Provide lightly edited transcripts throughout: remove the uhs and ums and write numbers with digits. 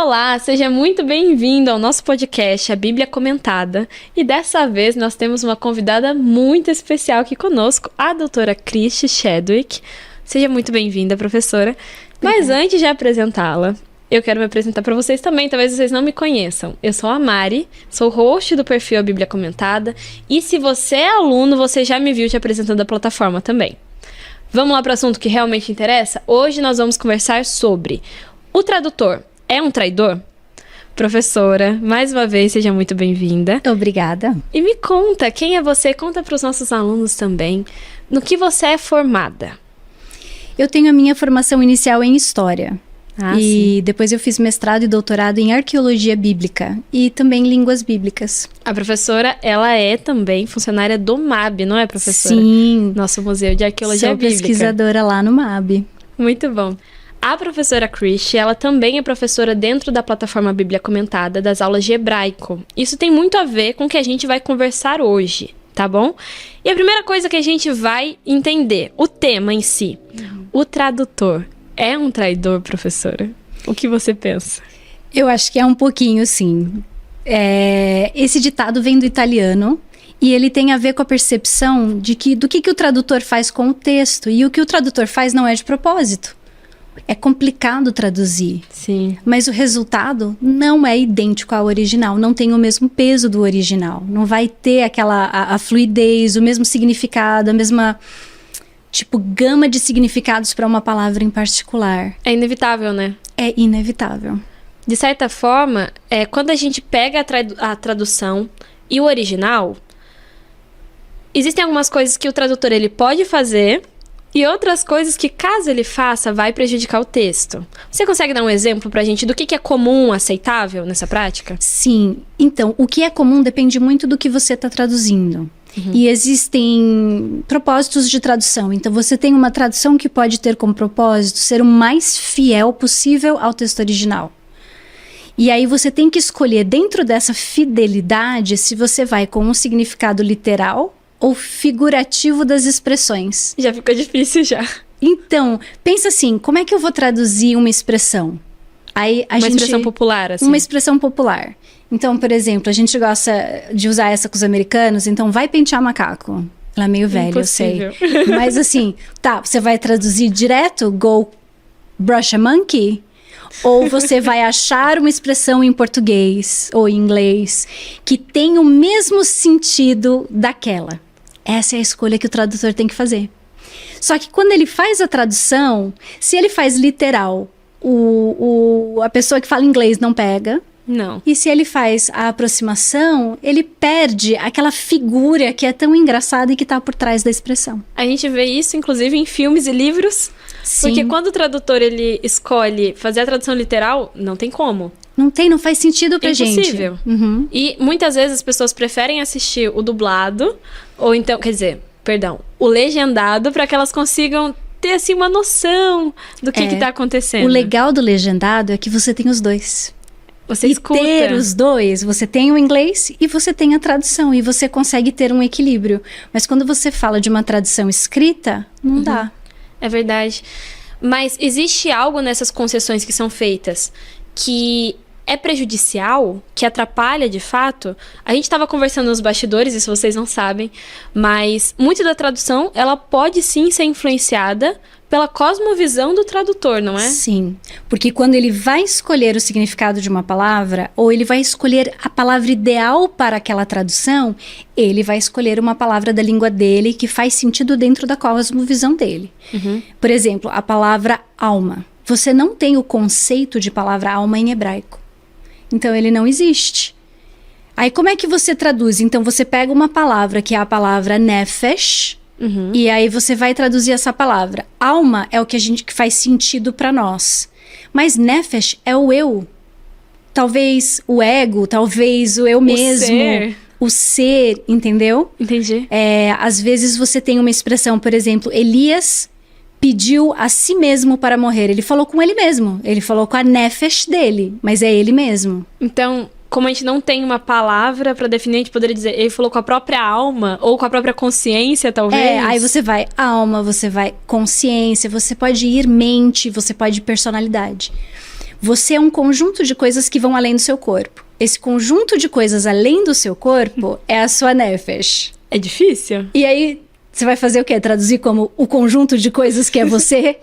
Olá, seja muito bem-vindo ao nosso podcast, a Bíblia Comentada. E dessa vez nós temos uma convidada muito especial aqui conosco, a doutora Christy Chadwick. Seja muito bem-vinda, professora. Mas antes de apresentá-la, eu quero me apresentar para vocês também, talvez vocês não me conheçam. Eu sou a Mari, sou host do perfil A Bíblia Comentada. E se você é aluno, você já me viu te apresentando a plataforma também. Vamos lá para o assunto que realmente interessa? Hoje nós vamos conversar sobre o tradutor. É um traidor? Professora, mais uma vez, seja muito bem-vinda. Obrigada. E me conta, quem é você? Conta para os nossos alunos também, no que você é formada. Eu tenho a minha formação inicial em História. Sim. Depois eu fiz mestrado e doutorado em Arqueologia Bíblica e também Línguas Bíblicas. A professora, ela é também funcionária do MAB, não é, professora? Sim. Nosso Museu de Arqueologia Sou Bíblica. pesquisadora lá no MAB. Muito bom. A professora Christy, ela também é professora dentro da plataforma Bíblia Comentada das aulas de hebraico. Isso tem muito a ver com o que a gente vai conversar hoje, tá bom? E a primeira coisa que a gente vai entender, o tema em si. O tradutor é um traidor, professora? O que você pensa? Eu acho que é um pouquinho, sim. Esse ditado vem do italiano e ele tem a ver com a percepção de do que o tradutor faz com o texto. E o que o tradutor faz não é de propósito. É complicado traduzir. Sim. Mas o resultado não é idêntico ao original, não tem o mesmo peso do original. Não vai ter a fluidez, o mesmo significado, a mesma gama de significados para uma palavra em particular. É inevitável, né? É inevitável. De certa forma, quando a gente pega a tradução e o original, existem algumas coisas que o tradutor ele pode fazer e outras coisas que, caso ele faça, vai prejudicar o texto. Você consegue dar um exemplo pra gente do que é comum, aceitável nessa prática? Sim. Então, o que é comum depende muito do que você está traduzindo. E existem propósitos de tradução. Então, você tem uma tradução que pode ter como propósito ser o mais fiel possível ao texto original. E aí você tem que escolher dentro dessa fidelidade se você vai com um significado literal ou figurativo das expressões. Já ficou difícil já. Então, pensa assim, como é que eu vou traduzir uma expressão? Expressão popular, assim. Uma expressão popular. Então, por exemplo, a gente gosta de usar essa com os americanos, então vai pentear macaco. Ela é meio velha, Impossível. eu sei. Mas assim, você vai traduzir direto, go brush a monkey? Ou você vai achar uma expressão em português ou em inglês que tem o mesmo sentido daquela. Essa é a escolha que o tradutor tem que fazer. Só que quando ele faz a tradução, se ele faz literal, a pessoa que fala inglês não pega. Não. E se ele faz a aproximação, ele perde aquela figura que é tão engraçada e que está por trás da expressão. A gente vê isso, inclusive, em filmes e livros. Sim. Porque quando o tradutor ele escolhe fazer a tradução literal, não tem como. Não faz sentido pra gente. Impossível. E muitas vezes as pessoas preferem assistir o dublado, ou então, o legendado, para que elas consigam ter, assim, uma noção do que tá acontecendo. O legal do legendado é que você tem os dois. Você escuta. Ter os dois, você tem o inglês e você tem a tradução, e você consegue ter um equilíbrio. Mas quando você fala de uma tradução escrita, não dá. É verdade. Mas existe algo nessas concessões que são feitas que é prejudicial, que atrapalha de fato? A gente estava conversando nos bastidores, isso vocês não sabem, mas muito da tradução, ela pode sim ser influenciada pela cosmovisão do tradutor, não é? Sim, porque quando ele vai escolher o significado de uma palavra, ou ele vai escolher a palavra ideal para aquela tradução, ele vai escolher uma palavra da língua dele que faz sentido dentro da cosmovisão dele. Por exemplo, a palavra alma. Você não tem o conceito de palavra alma em hebraico. Então, ele não existe. Aí, como é que você traduz? Então, você pega uma palavra que é a palavra nefesh, e aí você vai traduzir essa palavra. Alma é o que faz sentido para nós. Mas nefesh é o eu. Talvez o ego, talvez o eu mesmo. Ser. O ser, entendeu? Entendi. Às vezes você tem uma expressão, por exemplo, Elias pediu a si mesmo para morrer. Ele falou com ele mesmo. Ele falou com a nefesh dele, mas é ele mesmo. Então, como a gente não tem uma palavra para definir, a gente poderia dizer, ele falou com a própria alma, ou com a própria consciência, talvez. Aí você vai alma, você vai consciência, você pode ir mente, você pode ir personalidade. Você é um conjunto de coisas que vão além do seu corpo. Esse conjunto de coisas além do seu corpo é a sua nefesh. É difícil? E aí, você vai fazer o quê? Traduzir como o conjunto de coisas que é você?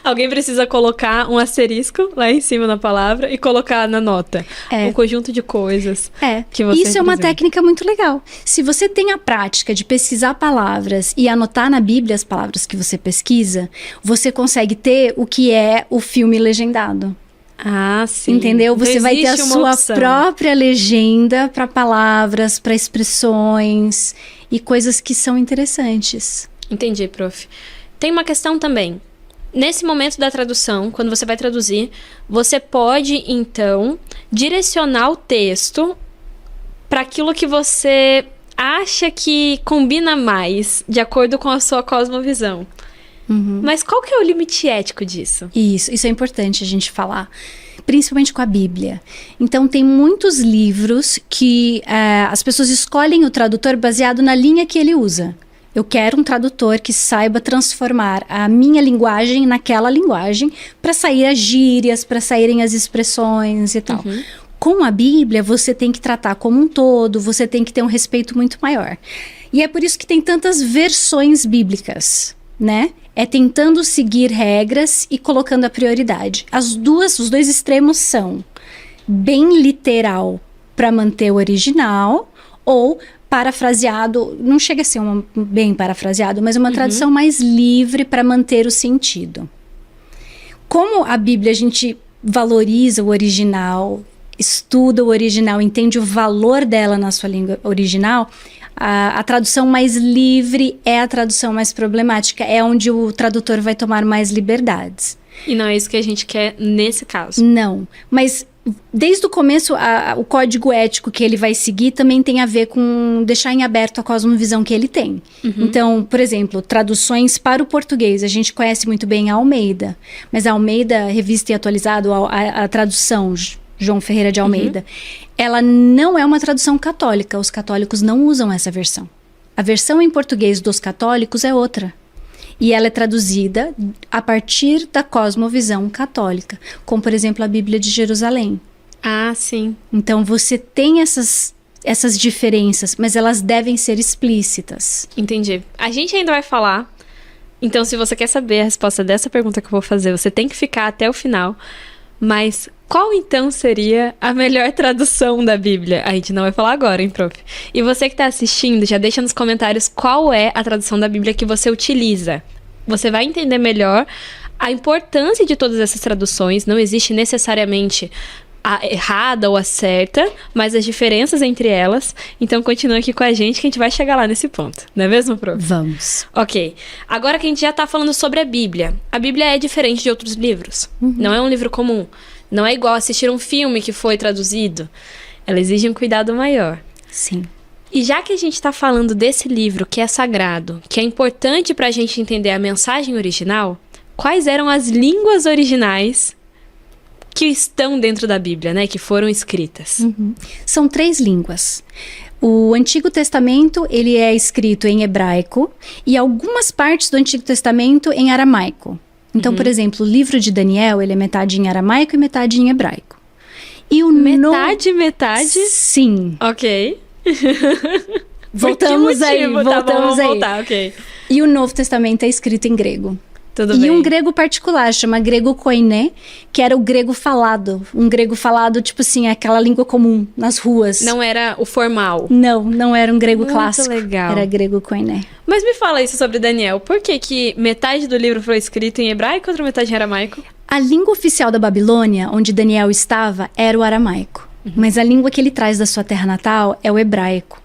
Alguém precisa colocar um asterisco lá em cima na palavra e colocar na nota. Um conjunto de coisas que você Isso é uma representa. técnica muito legal. Se você tem a prática de pesquisar palavras e anotar na Bíblia as palavras que você pesquisa, você consegue ter o que é o filme legendado. Ah, sim. Entendeu? Você Não vai ter a existe uma sua opção. própria legenda para palavras, para expressões e coisas que são interessantes. Entendi, prof. Tem uma questão também. Nesse momento da tradução, quando você vai traduzir, você pode, então, direcionar o texto para aquilo que você acha que combina mais, de acordo com a sua cosmovisão. Mas qual que é o limite ético disso? Isso é importante a gente falar, principalmente com a Bíblia. Então, tem muitos livros que as pessoas escolhem o tradutor baseado na linha que ele usa. Eu quero um tradutor que saiba transformar a minha linguagem naquela linguagem para sair as gírias, para saírem as expressões e tal. Com a Bíblia, você tem que tratar como um todo, você tem que ter um respeito muito maior. E é por isso que tem tantas versões bíblicas, né? É tentando seguir regras e colocando a prioridade. Os dois extremos são bem literal para manter o original ou parafraseado, não chega a ser bem parafraseado, mas uma tradução mais livre para manter o sentido. Como a Bíblia a gente valoriza o original, estuda o original, entende o valor dela na sua língua original, a tradução mais livre é a tradução mais problemática, é onde o tradutor vai tomar mais liberdades. E não é isso que a gente quer nesse caso. Não, mas desde o começo, o código ético que ele vai seguir também tem a ver com deixar em aberto a cosmovisão que ele tem. Então, por exemplo, traduções para o português. A gente conhece muito bem a Almeida, mas a Almeida, revista e atualizado, a tradução João Ferreira de Almeida, ela não é uma tradução católica. Os católicos não usam essa versão. A versão em português dos católicos é outra. E ela é traduzida a partir da cosmovisão católica, como, por exemplo, a Bíblia de Jerusalém. Ah, sim. Então, você tem essas diferenças, mas elas devem ser explícitas. Entendi. A gente ainda vai falar. Então, se você quer saber a resposta dessa pergunta que eu vou fazer, você tem que ficar até o final. Mas qual, então, seria a melhor tradução da Bíblia? A gente não vai falar agora, hein, prof? E você que está assistindo, já deixa nos comentários qual é a tradução da Bíblia que você utiliza. Você vai entender melhor a importância de todas essas traduções. Não existe necessariamente a errada ou a certa, mas as diferenças entre elas. Então, continua aqui com a gente que a gente vai chegar lá nesse ponto. Não é mesmo, prof? Vamos. Ok. Agora que a gente já está falando sobre a Bíblia é diferente de outros livros. Não é um livro comum. Não é igual assistir um filme que foi traduzido. Ela exige um cuidado maior. Sim. E já que a gente está falando desse livro que é sagrado, que é importante para a gente entender a mensagem original, quais eram as línguas originais que estão dentro da Bíblia, né? Que foram escritas? São 3 línguas. O Antigo Testamento, ele é escrito em hebraico e algumas partes do Antigo Testamento em aramaico. Então, por exemplo, o livro de Daniel, ele é metade em aramaico e metade em hebraico. E o Metade? Sim. Ok. Voltamos aí, Tá bom, vamos aí. voltar, ok. E o Novo Testamento é escrito em grego. Tudo E bem. um grego particular, chama grego koiné, que era o grego falado. Um grego falado, tipo assim, aquela língua comum nas ruas. Não era o formal. Não era um grego Muito clássico. legal. Era grego koiné. Mas me fala isso sobre Daniel. Por que metade do livro foi escrito em hebraico e outra metade em aramaico? A língua oficial da Babilônia, onde Daniel estava, era o aramaico. Mas a língua que ele traz da sua terra natal é o hebraico.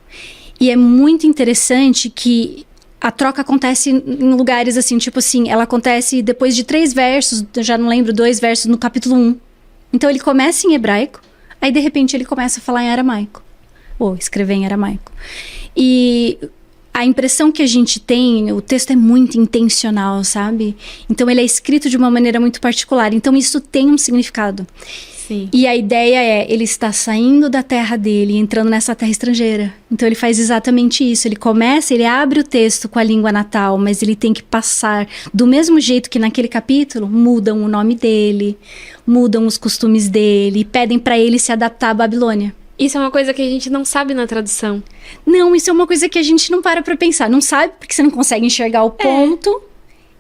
E é muito interessante que a troca acontece em lugares assim, tipo assim, ela acontece depois de 3 versos, eu já não lembro, 2 versos no capítulo 1. Então ele começa em hebraico, aí de repente ele começa a falar em aramaico. Ou escrever em aramaico. E A impressão que a gente tem, o texto é muito intencional, sabe? Então ele é escrito de uma maneira muito particular. Então isso tem um significado. Sim. E a ideia é, ele está saindo da terra dele e entrando nessa terra estrangeira. Então ele faz exatamente isso. Ele abre o texto com a língua natal, mas ele tem que passar do mesmo jeito que naquele capítulo, mudam o nome dele, mudam os costumes dele, e pedem para ele se adaptar à Babilônia. Isso é uma coisa que a gente não sabe na tradução. Não, isso é uma coisa que a gente não para pensar. Não sabe porque você não consegue enxergar o ponto.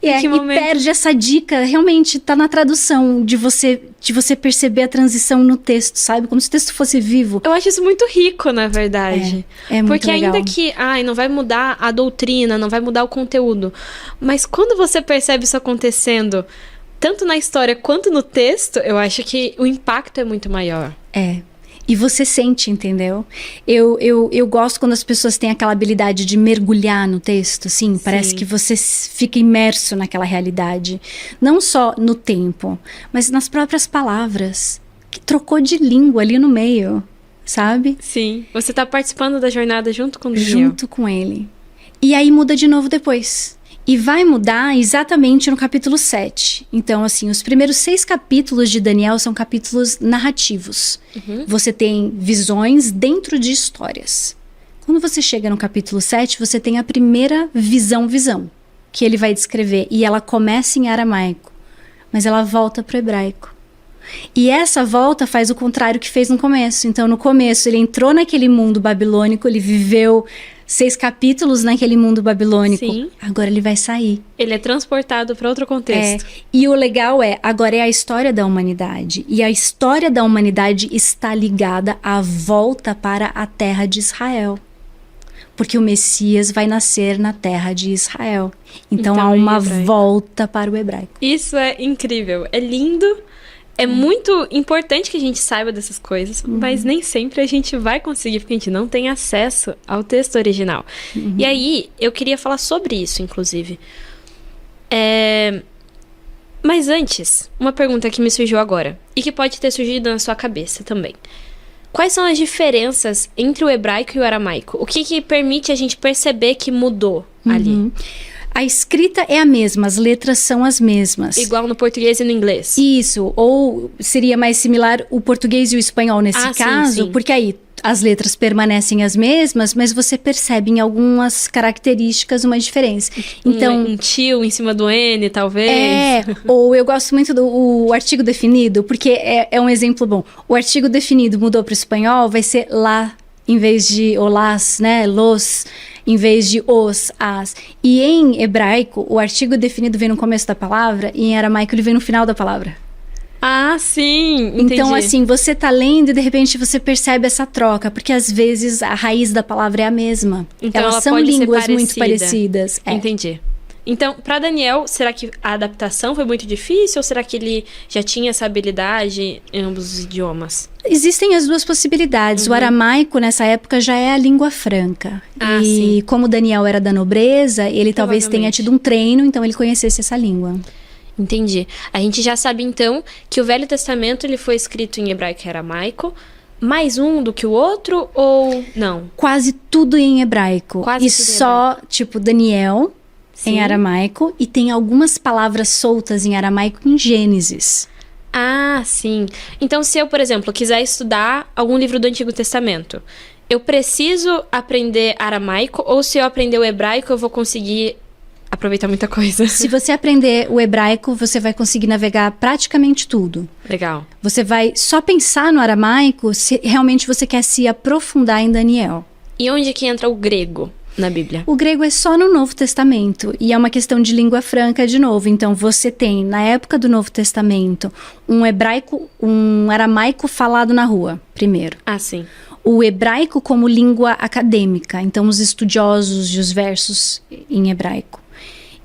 E perde essa dica. Realmente tá na tradução de você perceber a transição no texto, sabe? Como se o texto fosse vivo. Eu acho isso muito rico, na verdade. É muito porque legal. Ainda que não vai mudar a doutrina, não vai mudar o conteúdo. Mas quando você percebe isso acontecendo, tanto na história quanto no texto, eu acho que o impacto é muito maior. E você sente, entendeu? Eu gosto quando as pessoas têm aquela habilidade de mergulhar no texto, assim. Parece que você fica imerso naquela realidade. Não só no tempo, mas nas próprias palavras. Que trocou de língua ali no meio, sabe? Sim. Você tá participando da jornada junto com o Daniel. Junto com ele. E aí muda de novo depois. E vai mudar exatamente no capítulo 7. Então, assim, os primeiros 6 capítulos de Daniel são capítulos narrativos. Você tem visões dentro de histórias. Quando você chega no capítulo 7, você tem a primeira visão, que ele vai descrever. E ela começa em aramaico, mas ela volta para o hebraico. E essa volta faz o contrário que fez no começo. Então, no começo, ele entrou naquele mundo babilônico, ele viveu 6 capítulos naquele mundo babilônico. Sim. Agora ele vai sair. Ele é transportado para outro contexto. E o legal agora é a história da humanidade. E a história da humanidade está ligada à volta para a terra de Israel. Porque o Messias vai nascer na terra de Israel. Então há uma volta para o hebraico. Isso é incrível. É lindo. É muito importante que a gente saiba dessas coisas, mas nem sempre a gente vai conseguir, porque a gente não tem acesso ao texto original. E aí, eu queria falar sobre isso, inclusive. Mas antes, uma pergunta que me surgiu agora, e que pode ter surgido na sua cabeça também. Quais são as diferenças entre o hebraico e o aramaico? O que permite a gente perceber que mudou ali? A escrita é a mesma, as letras são as mesmas. Igual no português e no inglês. Isso, ou seria mais similar o português e o espanhol nesse caso, sim. Porque aí as letras permanecem as mesmas, mas você percebe em algumas características uma diferença. Então, um tio em cima do N, talvez. Ou eu gosto muito do artigo definido, porque é um exemplo bom. O artigo definido mudou para o espanhol, vai ser lá, em vez de olás, né, los, em vez de os, as. E em hebraico, o artigo definido vem no começo da palavra, e em aramaico ele vem no final da palavra. Ah, sim, entendi. Então, assim, você tá lendo e de repente você percebe essa troca, porque às vezes a raiz da palavra é a mesma. Então, elas são línguas muito parecidas. Entendi. Então, para Daniel, será que a adaptação foi muito difícil ou será que ele já tinha essa habilidade em ambos os idiomas? Existem as duas possibilidades. O aramaico, nessa época, já é a língua franca. Sim. Como Daniel era da nobreza, ele talvez tenha tido um treino, então ele conhecesse essa língua. Entendi. A gente já sabe, então, que o Velho Testamento ele foi escrito em hebraico e aramaico. Mais um do que o outro ou não? Quase tudo em hebraico. Quase e tudo em só, hebraico. tipo, Daniel... Sim. Em aramaico, e tem algumas palavras soltas em aramaico em Gênesis. Ah, sim. Então, se eu, por exemplo, quiser estudar algum livro do Antigo Testamento, eu preciso aprender aramaico, ou se eu aprender o hebraico, eu vou conseguir aproveitar muita coisa? Se você aprender o hebraico, você vai conseguir navegar praticamente tudo. Legal. Você vai só pensar no aramaico se realmente você quer se aprofundar em Daniel. E onde que entra o grego na Bíblia? O grego é só no Novo Testamento, e é uma questão de língua franca de novo. Então você tem, na época do Novo Testamento, um aramaico falado na rua, primeiro. Ah, sim. O hebraico como língua acadêmica, então os estudiosos e os versos em hebraico.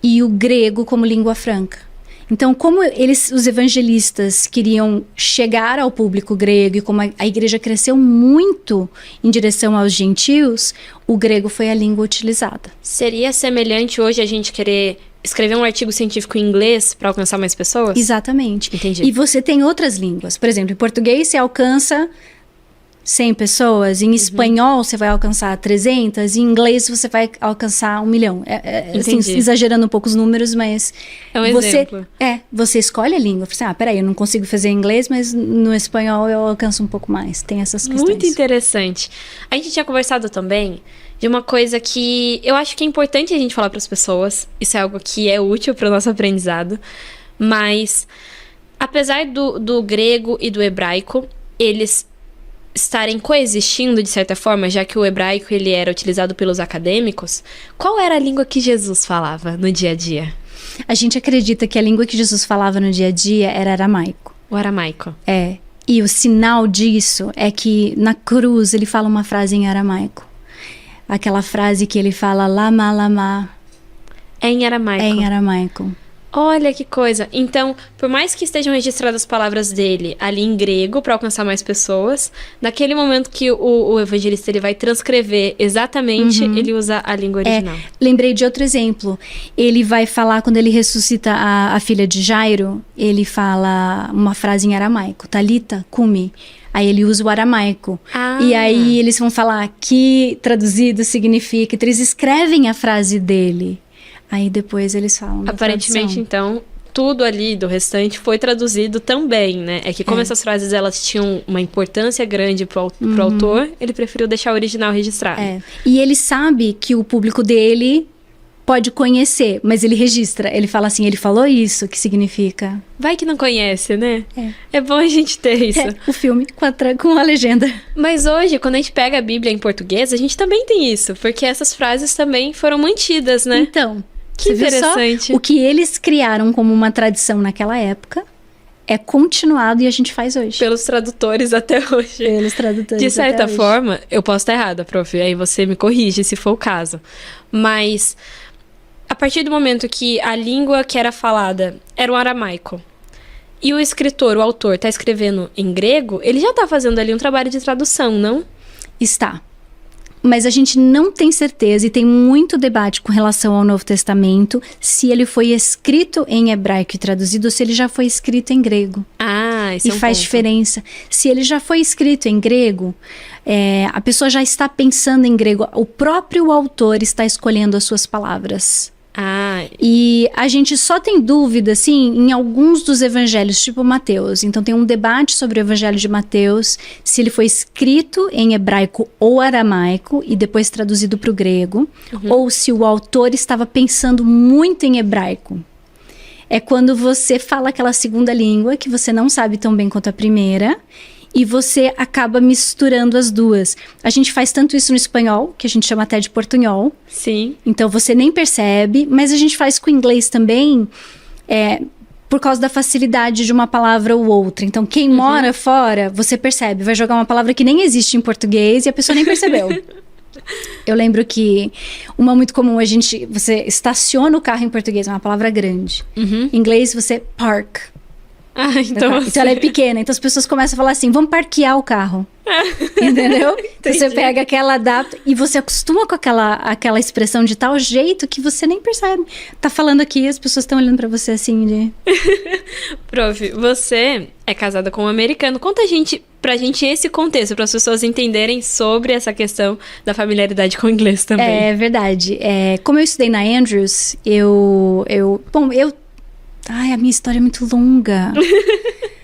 E o grego como língua franca. Então, como os evangelistas queriam chegar ao público grego e como a igreja cresceu muito em direção aos gentios, o grego foi a língua utilizada. Seria semelhante hoje a gente querer escrever um artigo científico em inglês para alcançar mais pessoas? Exatamente. Entendi. E você tem outras línguas. Por exemplo, em português você alcança 100 pessoas. Em espanhol, você vai alcançar 300. Em inglês, você vai alcançar 1 milhão. Assim, exagerando um pouco os números, mas... É um exemplo. Você escolhe a língua. Você, peraí, eu não consigo fazer em inglês, mas no espanhol eu alcanço um pouco mais. Tem essas questões. Muito interessante. A gente tinha conversado também de uma coisa que eu acho que é importante a gente falar para as pessoas. Isso é algo que é útil para o nosso aprendizado. Mas, apesar do grego e do hebraico, eles estarem coexistindo de certa forma, já que o hebraico ele era utilizado pelos acadêmicos, qual era a língua que Jesus falava no dia a dia? A gente acredita que a língua que Jesus falava no dia a dia era aramaico. O aramaico. E o sinal disso é que na cruz ele fala uma frase em aramaico. Aquela frase que ele fala, lama, lama. É em aramaico. É em aramaico. Olha que coisa. Então, por mais que estejam registradas as palavras dele ali em grego para alcançar mais pessoas, naquele momento que o evangelista ele vai transcrever exatamente, ele usa a língua original. Lembrei de outro exemplo. Ele vai falar, quando ele ressuscita a filha de Jairo, ele fala uma frase em aramaico, Talita, cumi. Aí ele usa o aramaico. E aí eles vão falar que traduzido significa... Então eles escrevem a frase dele. Aí depois eles falam da aparentemente, tradução. então, tudo ali do restante foi traduzido também, né? É que como essas frases elas tinham uma importância grande pro autor, ele preferiu deixar o original registrado. E ele sabe que o público dele pode conhecer, mas ele registra. Ele fala assim, ele falou isso, que significa... Vai que não conhece, né? É bom a gente ter isso. O filme com a legenda. Mas hoje, quando a gente pega a Bíblia em português, a gente também tem isso, porque essas frases também foram mantidas, né? Então... Que interessante. Só, o que eles criaram como uma tradição naquela época é continuado e a gente faz hoje. Pelos tradutores até hoje. Pelos tradutores. De certa forma, eu posso estar errada, prof. Aí você me corrige se for o caso. Mas, a partir do momento que a língua que era falada era o aramaico, e o escritor, o autor, está escrevendo em grego, ele já está fazendo ali um trabalho de tradução, não? Está. Mas a gente não tem certeza, e tem muito debate com relação ao Novo Testamento, se ele foi escrito em hebraico e traduzido, ou se ele já foi escrito em grego. Isso e faz diferença. Se ele já foi escrito em grego, a pessoa já está pensando em grego. O próprio autor está escolhendo as suas palavras. E a gente só tem dúvida, assim, em alguns dos evangelhos, tipo Mateus. Então tem um debate sobre o evangelho de Mateus, se ele foi escrito em hebraico ou aramaico e depois traduzido para o grego, ou se o autor estava pensando muito em hebraico. É quando você fala aquela segunda língua que você não sabe tão bem quanto a primeira, e você acaba misturando as duas. A gente faz tanto isso no espanhol, que a gente chama até de portunhol. Sim. Então você nem percebe, mas a gente faz com o inglês também, por causa da facilidade de uma palavra ou outra. Então quem mora fora, você percebe, vai jogar uma palavra que nem existe em português e a pessoa nem percebeu. Eu lembro que uma muito comum, você estaciona o carro em português, é uma palavra grande. Em inglês você park. Então ela é pequena, então as pessoas começam a falar assim, vamos parquear o carro. Entendeu? Então você pega aquela adapta e você acostuma com aquela expressão de tal jeito que você nem percebe. Tá falando aqui, as pessoas estão olhando pra você assim de... Prof, você é casada com um americano. Conta pra gente esse contexto, para as pessoas entenderem sobre essa questão da familiaridade com o inglês também. É verdade. Como eu estudei na Andrews, a minha história é muito longa.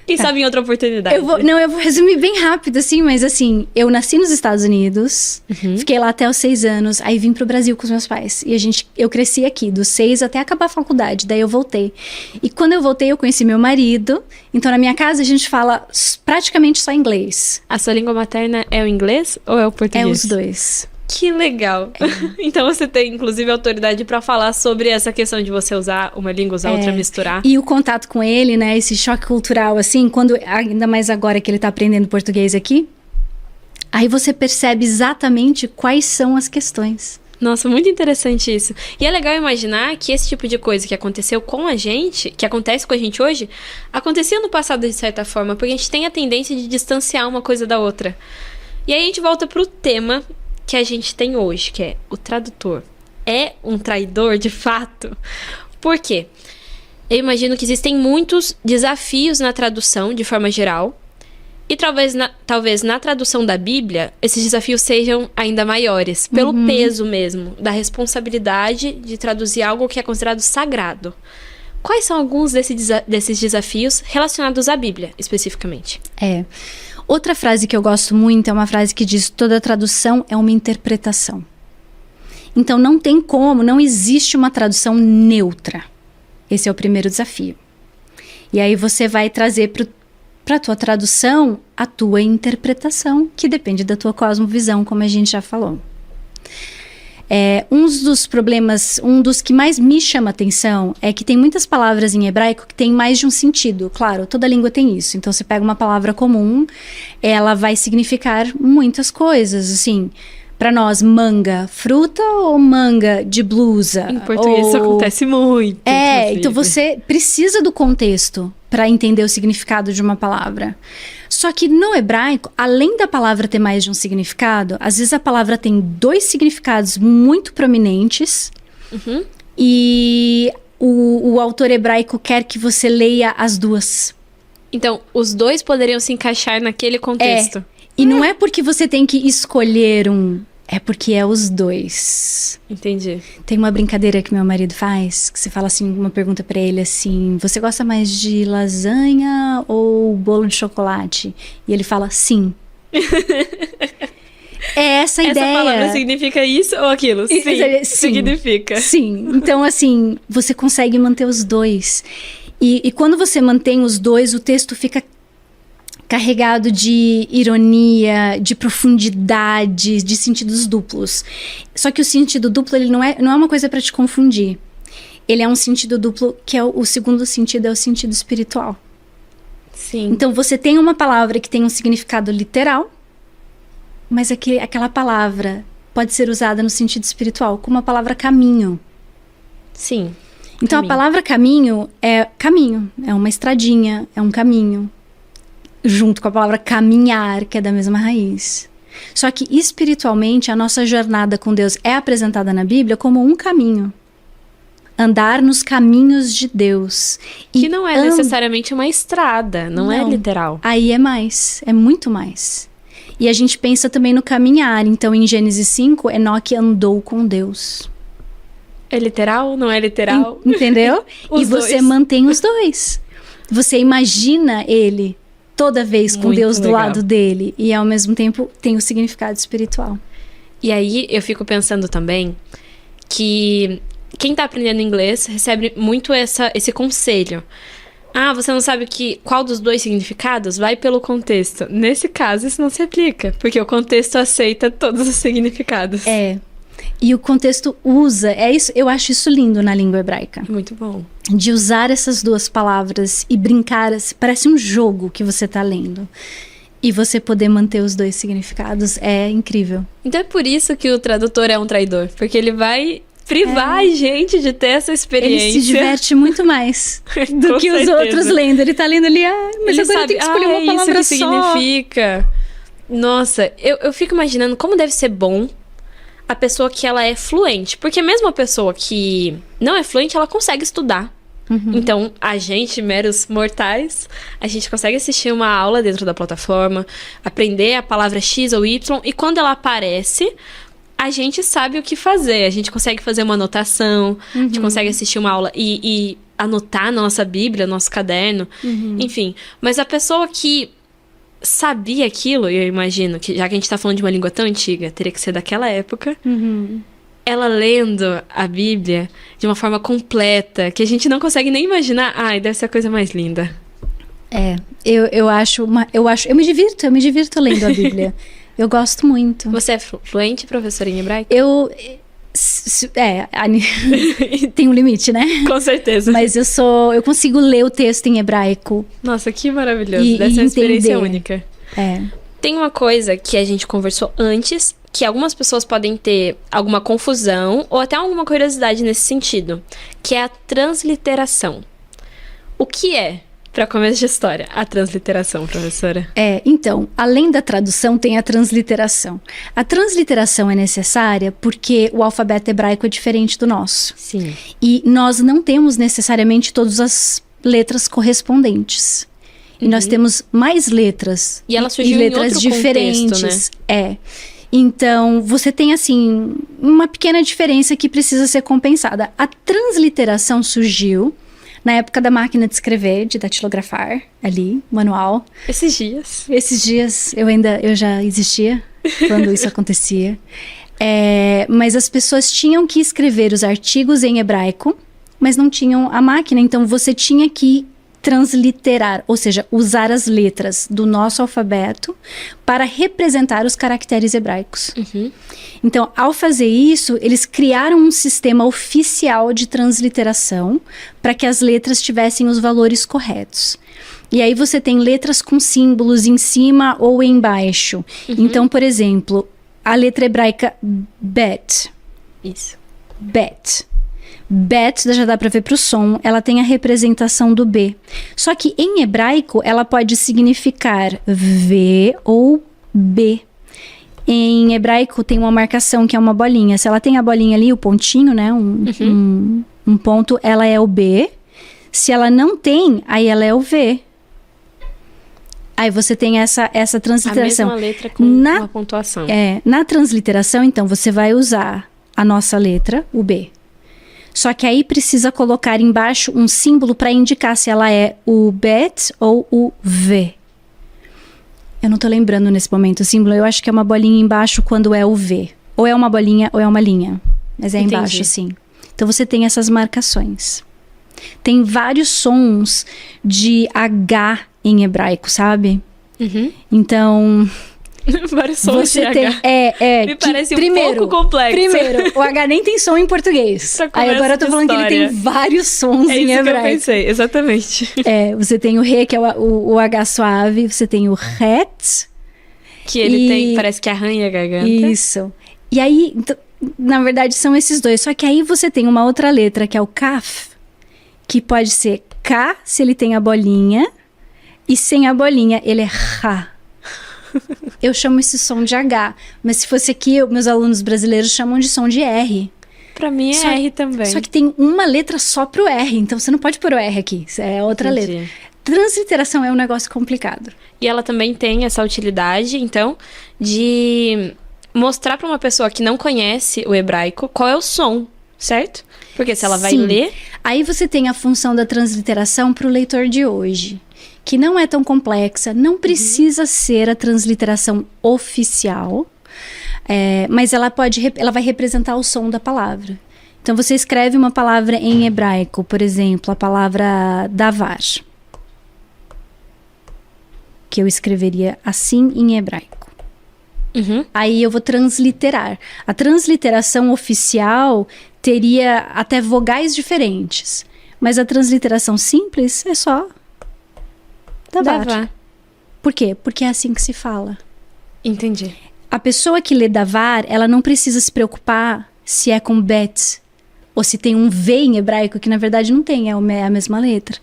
Quem sabe em outra oportunidade. Eu vou resumir bem rápido, assim, mas assim, eu nasci nos Estados Unidos, fiquei lá até os 6 anos, aí vim pro Brasil com os meus pais. E eu cresci aqui, dos 6 até acabar a faculdade, daí eu voltei. E quando eu voltei, eu conheci meu marido, então na minha casa a gente fala praticamente só inglês. A sua língua materna é o inglês ou é o português? É os dois. Que legal. Então você tem, inclusive, autoridade para falar sobre essa questão de você usar uma língua, usar outra, misturar. E o contato com ele, né, esse choque cultural, assim, ainda mais agora que ele tá aprendendo português aqui, aí você percebe exatamente quais são as questões. Nossa, muito interessante isso. E é legal imaginar que esse tipo de coisa que aconteceu com a gente, que acontece com a gente hoje, acontecia no passado de certa forma, porque a gente tem a tendência de distanciar uma coisa da outra. E aí a gente volta pro tema que a gente tem hoje, que é o tradutor. É um traidor de fato? Por quê? Eu imagino que existem muitos desafios na tradução, de forma geral, E talvez na tradução da Bíblia, esses desafios sejam ainda maiores, pelo peso mesmo, da responsabilidade de traduzir algo que é considerado sagrado. Quais são alguns desses desafios relacionados à Bíblia, especificamente? Outra frase que eu gosto muito é uma frase que diz: toda tradução é uma interpretação. Então não existe uma tradução neutra. Esse é o primeiro desafio. E aí você vai trazer para a tua tradução a tua interpretação, que depende da tua cosmovisão, como a gente já falou. Um dos problemas, um dos que mais me chama atenção é que tem muitas palavras em hebraico que tem mais de um sentido. Claro, toda língua tem isso. Então, você pega uma palavra comum, ela vai significar muitas coisas, assim. Para nós, manga, fruta ou manga de blusa? Em português isso acontece muito. Então você precisa do contexto para entender o significado de uma palavra. Só que no hebraico, além da palavra ter mais de um significado, às vezes a palavra tem 2 significados muito prominentes e o autor hebraico quer que você leia as 2. Então, os 2 poderiam se encaixar naquele contexto. E não é porque você tem que escolher um, é porque é os 2. Entendi. Tem uma brincadeira que meu marido faz, que você fala assim, uma pergunta pra ele assim: você gosta mais de lasanha ou bolo de chocolate? E ele fala, sim. É essa a ideia. Essa palavra significa isso ou aquilo? Sim, significa. Sim, então assim, você consegue manter os 2. E quando você mantém os 2, o texto fica carregado de ironia, de profundidade, de sentidos duplos. Só que o sentido duplo, ele não é uma coisa para te confundir. Ele é um sentido duplo que é o segundo sentido, é o sentido espiritual. Sim. Então você tem uma palavra que tem um significado literal, mas aquela palavra pode ser usada no sentido espiritual, como a palavra caminho. Sim. Então a palavra caminho, é uma estradinha, é um caminho. Junto com a palavra caminhar, que é da mesma raiz. Só que espiritualmente a nossa jornada com Deus é apresentada na Bíblia como um caminho. Andar nos caminhos de Deus. Que não é necessariamente uma estrada, não é literal. Aí é muito mais. E a gente pensa também no caminhar. Então em Gênesis 5, Enoque andou com Deus. É literal? Não é literal? Entendeu? E você mantém os 2. Você imagina ele toda vez com muito Deus do lado dele. E ao mesmo tempo tem o significado espiritual. E aí eu fico pensando também que quem tá aprendendo inglês recebe muito esse conselho. Ah, você não sabe qual dos 2 significados? Vai pelo contexto. Nesse caso, isso não se aplica. Porque o contexto aceita todos os significados. E o contexto usa, eu acho isso lindo na língua hebraica. Muito bom. De usar essas 2 palavras e brincar, parece um jogo que você tá lendo. E você poder manter os 2 significados é incrível. Então é por isso que o tradutor é um traidor. Porque ele vai privar a gente de ter essa experiência. Ele se diverte muito mais do que os outros lendo. Ele tá lendo ali, mas ele agora eu tenho que escolher uma palavra isso que só. Significa. Nossa, eu fico imaginando como deve ser bom a pessoa que ela é fluente. Porque mesmo a pessoa que não é fluente, ela consegue estudar. Então, a gente, meros mortais, a gente consegue assistir uma aula dentro da plataforma, aprender a palavra X ou Y, e quando ela aparece, a gente sabe o que fazer. A gente consegue fazer uma anotação, a gente consegue assistir uma aula e anotar na nossa Bíblia, nosso caderno, enfim. Mas a pessoa que sabia aquilo, eu imagino, que já que a gente tá falando de uma língua tão antiga, teria que ser daquela época, ela lendo a Bíblia de uma forma completa, que a gente não consegue nem imaginar. Ai, deve ser a coisa mais linda. Eu me divirto lendo a Bíblia. Eu gosto muito. Você é fluente, professora, em hebraico? Tem um limite, né? Com certeza. Mas eu consigo ler o texto em hebraico. Nossa, que maravilhoso. Deve ser uma experiência única. Tem uma coisa que a gente conversou antes, que algumas pessoas podem ter alguma confusão ou até alguma curiosidade nesse sentido, que é a transliteração. O que é, para começo de história, a transliteração, professora? Então, além da tradução, tem a transliteração. A transliteração é necessária porque o alfabeto hebraico é diferente do nosso. Sim. E nós não temos necessariamente todas as letras correspondentes. E nós temos mais letras. E ela surgiu em outro diferentes, contexto, né? Então, você tem, assim, uma pequena diferença que precisa ser compensada. A transliteração surgiu na época da máquina de escrever, de datilografar, ali, manual. Esses dias. Esses dias eu já existia quando isso acontecia. Mas as pessoas tinham que escrever os artigos em hebraico, mas não tinham a máquina, então você tinha que transliterar, ou seja, usar as letras do nosso alfabeto para representar os caracteres hebraicos. Então, ao fazer isso, eles criaram um sistema oficial de transliteração para que as letras tivessem os valores corretos. E aí você tem letras com símbolos em cima ou embaixo. Então, por exemplo, a letra hebraica bet. Isso. Bet. Bet, já dá para ver pro som, ela tem a representação do B. Só que em hebraico, ela pode significar V ou B. Em hebraico tem uma marcação que é uma bolinha. Se ela tem a bolinha ali, o pontinho, né, um ponto, ela é o B. Se ela não tem, aí ela é o V. Aí você tem essa transliteração. A mesma letra com uma pontuação. Na transliteração, então, você vai usar a nossa letra, o B. Só que aí precisa colocar embaixo um símbolo para indicar se ela é o bet ou o V. Eu não tô lembrando nesse momento o símbolo. Eu acho que é uma bolinha embaixo quando é o V. Ou é uma bolinha ou é uma linha. Mas é embaixo, sim. Então você tem essas marcações. Tem vários sons de H em hebraico, sabe? Então... Vários sons de tem, H. Me parece primeiro, pouco complexo. Primeiro, o H nem tem som em português. Aí agora eu tô falando que ele tem vários sons em hebraico. É isso que eu pensei, exatamente. Você tem o Re, que é o H suave. Você tem o Het. Que ele tem, parece que arranha a garganta. Isso. E aí, na verdade, são esses dois. Só que aí você tem uma outra letra, que é o Kaf. Que pode ser K, se ele tem a bolinha. E sem a bolinha, ele é Ra. Eu chamo esse som de H, mas se fosse aqui, meus alunos brasileiros chamam de som de R. Pra mim é R também. Só que tem uma letra só pro R, então você não pode pôr o R aqui, é outra letra. Transliteração é um negócio complicado. E ela também tem essa utilidade, então, de mostrar pra uma pessoa que não conhece o hebraico qual é o som, certo? Porque se ela vai ler... Aí você tem a função da transliteração pro leitor de hoje, que não é tão complexa, não precisa ser a transliteração oficial, mas ela vai representar o som da palavra. Então você escreve uma palavra em hebraico, por exemplo, a palavra davar, que eu escreveria assim em hebraico. Aí eu vou transliterar. A transliteração oficial teria até vogais diferentes, mas a transliteração simples é só davar. Por quê? Porque é assim que se fala. Entendi. A pessoa que lê davar, ela não precisa se preocupar se é com bet ou se tem um V em hebraico, que na verdade não tem, é a mesma letra.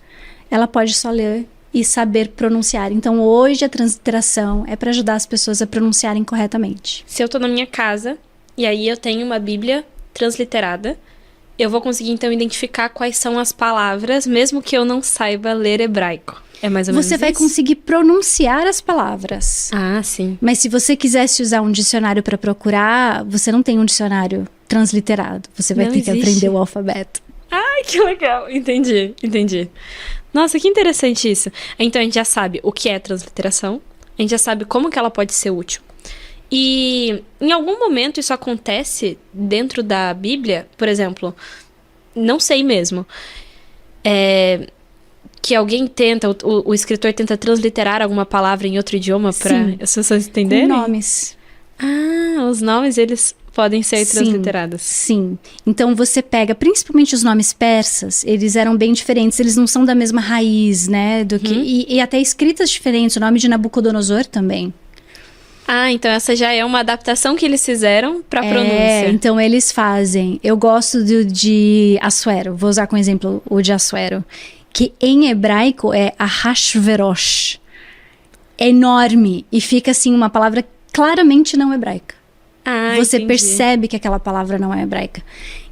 Ela pode só ler e saber pronunciar. Então hoje a transliteração é para ajudar as pessoas a pronunciarem corretamente. Se eu tô na minha casa e aí eu tenho uma Bíblia transliterada, eu vou conseguir então identificar quais são as palavras, mesmo que eu não saiba ler hebraico. É mais ou menos Você vai conseguir pronunciar as palavras. Ah, sim. Mas se você quisesse usar um dicionário para procurar, você não tem um dicionário transliterado. Você vai ter que aprender o alfabeto. Ai, que legal. Entendi. Nossa, que interessante isso. Então a gente já sabe o que é transliteração, a gente já sabe como que ela pode ser útil. E em algum momento isso acontece dentro da Bíblia, por exemplo, não sei mesmo, que alguém tenta, o escritor tenta transliterar alguma palavra em outro idioma para as pessoas entenderem? Com nomes. Ah, os nomes, eles podem ser transliterados. Sim. Então você pega, principalmente os nomes persas, eles eram bem diferentes, eles não são da mesma raiz, né? E até escritas diferentes, o nome de Nabucodonosor também. Ah, então essa já é uma adaptação que eles fizeram para pronúncia. Então eles fazem. Eu gosto de Assuero, vou usar como exemplo o de Assuero, que em hebraico é Ahashverosh. É enorme e fica assim uma palavra claramente não hebraica. Você entendi. percebe que aquela palavra não é hebraica.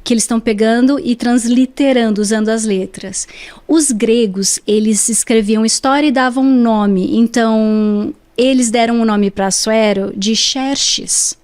Que eles estão pegando e transliterando, usando as letras. Os gregos, eles escreviam história e davam um nome. Então, eles deram um nome para Assuero de Xerxes.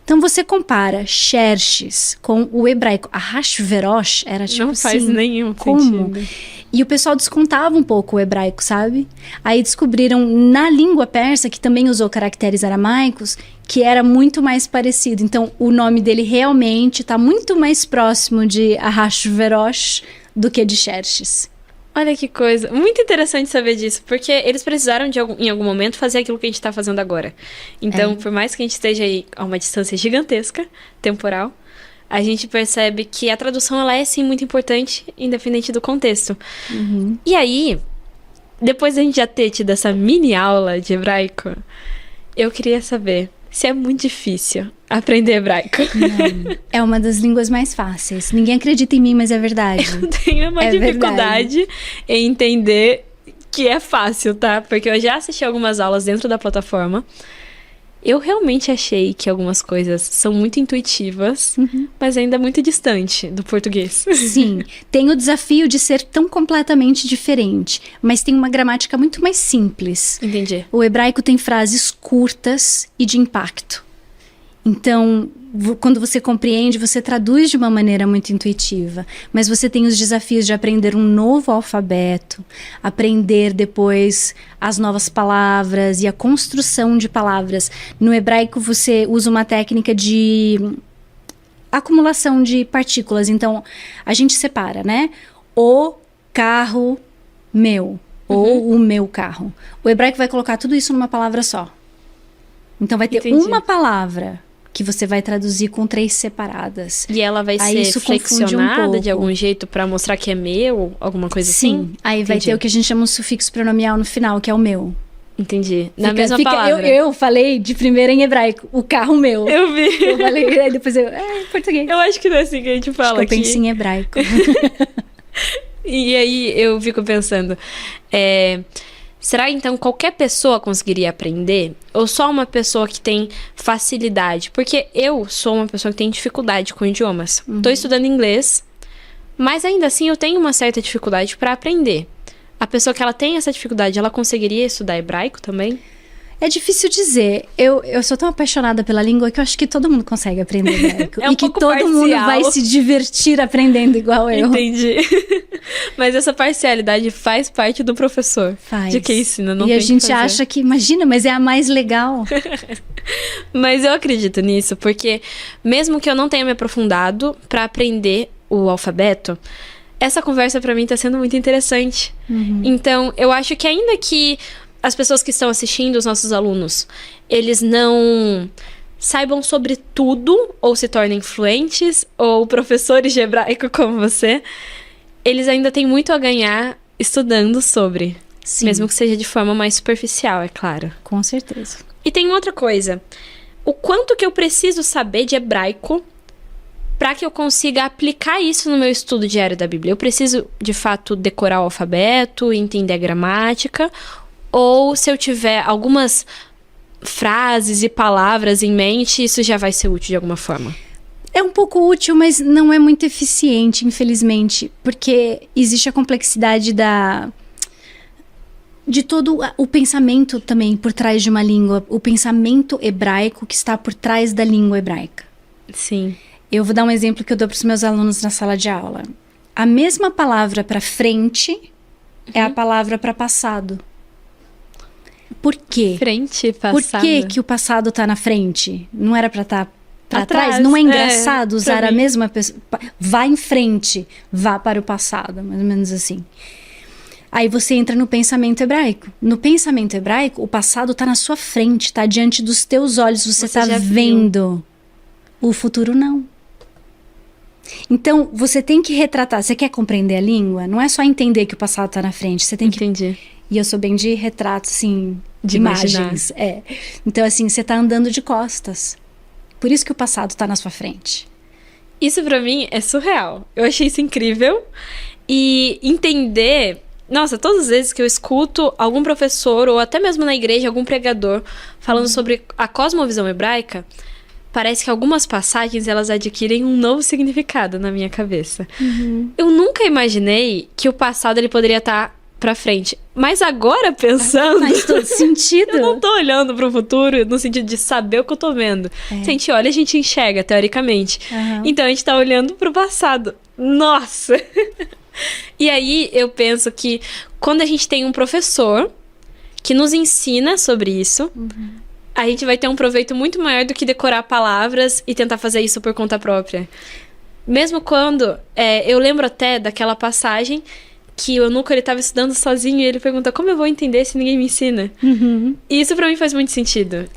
Então, você compara Xerxes com o hebraico. Ahasverosh era tipo Não faz assim, nenhum como? sentido. E o pessoal descontava um pouco o hebraico, sabe? Aí descobriram na língua persa, que também usou caracteres aramaicos, que era muito mais parecido. Então, o nome dele realmente está muito mais próximo de Ahasverosh do que de Xerxes. Olha que coisa. Muito interessante saber disso, porque eles precisaram em algum momento fazer aquilo que a gente tá fazendo agora. Então, por mais que a gente esteja aí a uma distância gigantesca, temporal, a gente percebe que a tradução, ela é sim muito importante, independente do contexto. E aí, depois da gente já ter tido essa mini aula de hebraico, eu queria saber se é muito difícil aprender hebraico. Não, é uma das línguas mais fáceis. Ninguém acredita em mim, mas é verdade. Eu tenho uma dificuldade em entender que é fácil, tá? Porque eu já assisti algumas aulas dentro da plataforma. Eu realmente achei que algumas coisas são muito intuitivas, mas ainda muito distante do português. Sim, tem o desafio de ser tão completamente diferente, mas tem uma gramática muito mais simples. Entendi. O hebraico tem frases curtas e de impacto. Então, quando você compreende, você traduz de uma maneira muito intuitiva. Mas você tem os desafios de aprender um novo alfabeto, aprender depois as novas palavras e a construção de palavras. No hebraico, você usa uma técnica de acumulação de partículas. Então, a gente separa, né? O carro meu, ou o meu carro. O hebraico vai colocar tudo isso numa palavra só. Então, vai ter uma palavra que você vai traduzir com 3 separadas. E ela vai Aí ser isso confunde flexionada pouco. de algum jeito pra mostrar que é meu, alguma coisa assim? Sim, aí vai Entendi. ter o que a gente chama de sufixo pronomial no final, que é o meu. Entendi. Na mesma palavra. Eu falei de primeira em hebraico, o carro meu. Eu vi. Eu falei, aí depois em português. Eu acho que não é assim que a gente fala Acho que eu aqui. pensei em hebraico. E aí eu fico pensando, será então qualquer pessoa conseguiria aprender? Ou só uma pessoa que tem facilidade? Porque eu sou uma pessoa que tem dificuldade com idiomas. Tô estudando inglês, mas ainda assim eu tenho uma certa dificuldade para aprender. A pessoa que ela tem essa dificuldade, ela conseguiria estudar hebraico também? É difícil dizer. Eu sou tão apaixonada pela língua que eu acho que todo mundo consegue aprender hebraico. É um e que pouco todo mundo parcial. vai se divertir aprendendo igual eu. Entendi. Mas essa parcialidade faz parte do professor. Faz. De quem ensina, não e tem a que gente fazer. acha que, imagina, mas é a mais legal. Mas eu acredito nisso, porque mesmo que eu não tenha me aprofundado para aprender o alfabeto, essa conversa para mim tá sendo muito interessante. Então, eu acho que ainda que as pessoas que estão assistindo, os nossos alunos, eles não saibam sobre tudo, ou se tornem fluentes, ou professores de hebraico como você, eles ainda têm muito a ganhar estudando sobre. Sim, Mesmo que seja de forma mais superficial, é claro. com certeza. E tem outra coisa. O quanto que eu preciso saber de hebraico para que eu consiga aplicar isso no meu estudo diário da Bíblia? Eu preciso, de fato, decorar o alfabeto, entender a gramática? Ou se eu tiver algumas frases e palavras em mente, isso já vai ser útil de alguma forma? É um pouco útil, mas não é muito eficiente, infelizmente. Porque existe a complexidade de todo o pensamento também por trás de uma língua. O pensamento hebraico que está por trás da língua hebraica. Sim. Eu vou dar um exemplo que eu dou para os meus alunos na sala de aula. A mesma palavra para frente é a palavra para passado. Por quê? Frente, Por passado. que o passado está na frente? Não era para estar para Atrás, trás? Não é engraçado usar pra a mim. mesma pessoa? Vá em frente, vá para o passado, mais ou menos assim. Aí você entra no pensamento hebraico. No pensamento hebraico, o passado está na sua frente, está diante dos teus olhos, você está já viu. vendo. O futuro não. Então, você tem que retratar. Você quer compreender a língua? Não é só entender que o passado está na frente. Você tem que... Entendi. E eu sou bem de retrato, assim, de imaginar. imagens. É. Então, assim, você está andando de costas. Por isso que o passado está na sua frente. Isso pra mim é surreal. Eu achei isso incrível. E entender... Nossa, todas as vezes que eu escuto algum professor, ou até mesmo na igreja, algum pregador, falando sobre a cosmovisão hebraica, parece que algumas passagens elas adquirem um novo significado na minha cabeça. Eu nunca imaginei que o passado ele poderia estar pra frente. Mas agora, pensando... Faz todo sentido. Eu não tô olhando pro futuro no sentido de saber o que eu tô vendo. Se a gente olha, a gente enxerga, teoricamente. Então, a gente tá olhando pro passado. Nossa! E aí, eu penso que quando a gente tem um professor que nos ensina sobre isso, a gente vai ter um proveito muito maior do que decorar palavras e tentar fazer isso por conta própria. Mesmo quando... eu lembro até daquela passagem que o Eunuco, ele tava estudando sozinho e ele pergunta, como eu vou entender se ninguém me ensina? E isso pra mim faz muito sentido.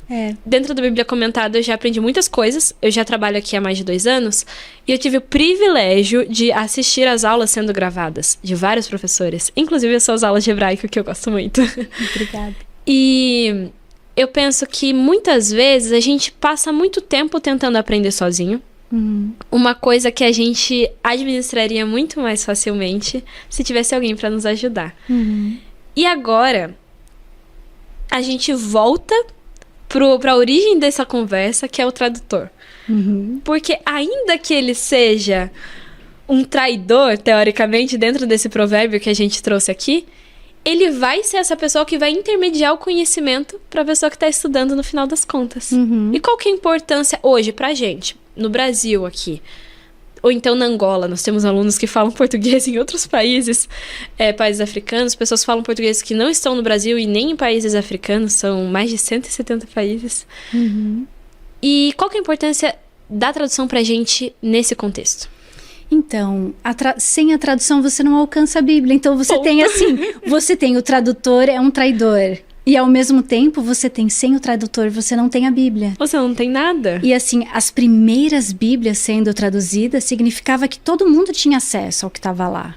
Dentro da Bíblia Comentada eu já aprendi muitas coisas, eu já trabalho aqui há mais de 2 anos, e eu tive o privilégio de assistir às aulas sendo gravadas, de vários professores, inclusive as suas aulas de hebraico, que eu gosto muito. Obrigada. E eu penso que muitas vezes a gente passa muito tempo tentando aprender sozinho, uma coisa que a gente administraria muito mais facilmente se tivesse alguém para nos ajudar. E agora, a gente volta para a origem dessa conversa, que é o tradutor. Porque ainda que ele seja um traidor, teoricamente, dentro desse provérbio que a gente trouxe aqui, ele vai ser essa pessoa que vai intermediar o conhecimento para a pessoa que está estudando no final das contas. E qual que é a importância hoje pra gente? No Brasil aqui, ou então na Angola, nós temos alunos que falam português em outros países, países africanos, pessoas falam português que não estão no Brasil e nem em países africanos, são mais de 170 países. E qual que é a importância da tradução pra gente nesse contexto? Então, sem a tradução você não alcança a Bíblia, então você tem assim, você tem o tradutor é um traidor. E ao mesmo tempo, você tem, sem o tradutor, você não tem a Bíblia. Você não tem nada. E assim, as primeiras Bíblias sendo traduzidas significava que todo mundo tinha acesso ao que estava lá.